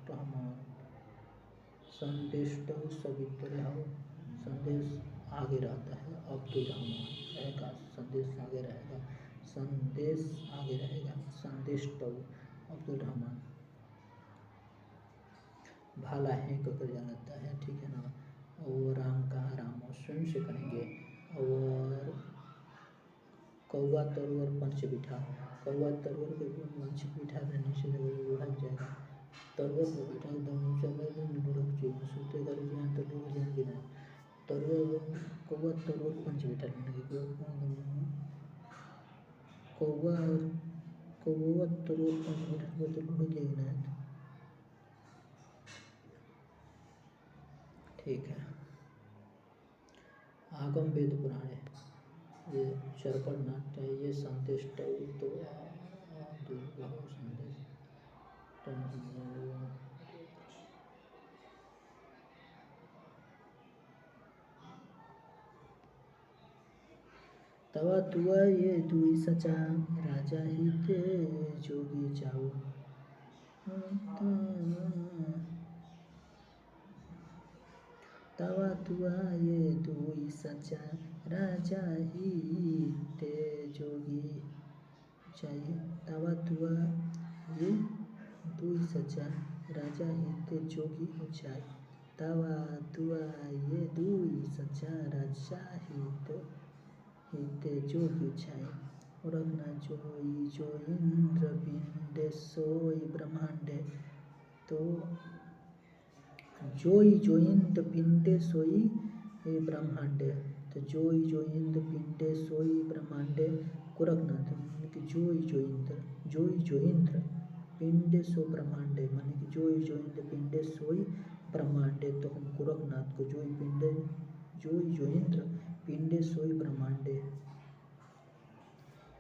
रहमान, संदेश डऊ सवित्र हो, संदेश आगे रहता है अब्दुल रहमान रहेगा, संदेश आगे रहेगा, संदेश आगे रहेगा, संदेश डऊ अब्दुल रहमान। भाला है कहकर जानता है, ठीक है ना। और राम कहा राम स्वयं से कहेंगे। और कौवा तरुवर पंच बिठा, कौवा तरुवर के पंच बिठा देने से लुढ़क जाएगा, तरुवर को बिठा एकदम ऊँचा कर लुढ़क जाएगा, सोते कर जाए तो लोग जाएंगे ना। तरुवर कौवा तरुवर पंच बिठा लेंगे, कौवा तरुवर पंच बिठा तो लुढ़क जाएगी ना। ठीक है। आगम वेद पुराण ये चरपट नाट्य है, ये संदेश तो संदेश तवा तुआ ये दुई सचा राजा ही ते जोगी जाओ, तवा तुआ ये दुई सचा राजा ही ते जोगी चाहिए, तवा तुआ ये दुई सचा राजा ही ते जोगी ऊंचाई, तवा तुआ ये दुई सचा राजा ही ते जोगी ऊंचाई। गोरखनाथ जोई जो इंद्र पिंडे सोई ब्रह्मांडे। तो जोई जो इंद्र पिंडे सोई ब्रह्मांडे। तो जोई जो इंद्र पिंडे सोई ब्रह्मांडे गोरखनाथ माने कि जोई जो इंद्र पिंडे सो ब्रह्मांडे माने कि जोई जो इंद्र पिंडे सोई ब्रह्मांडे। तो हम गोरखनाथ को जोई जो इंद्र पिंडे सोई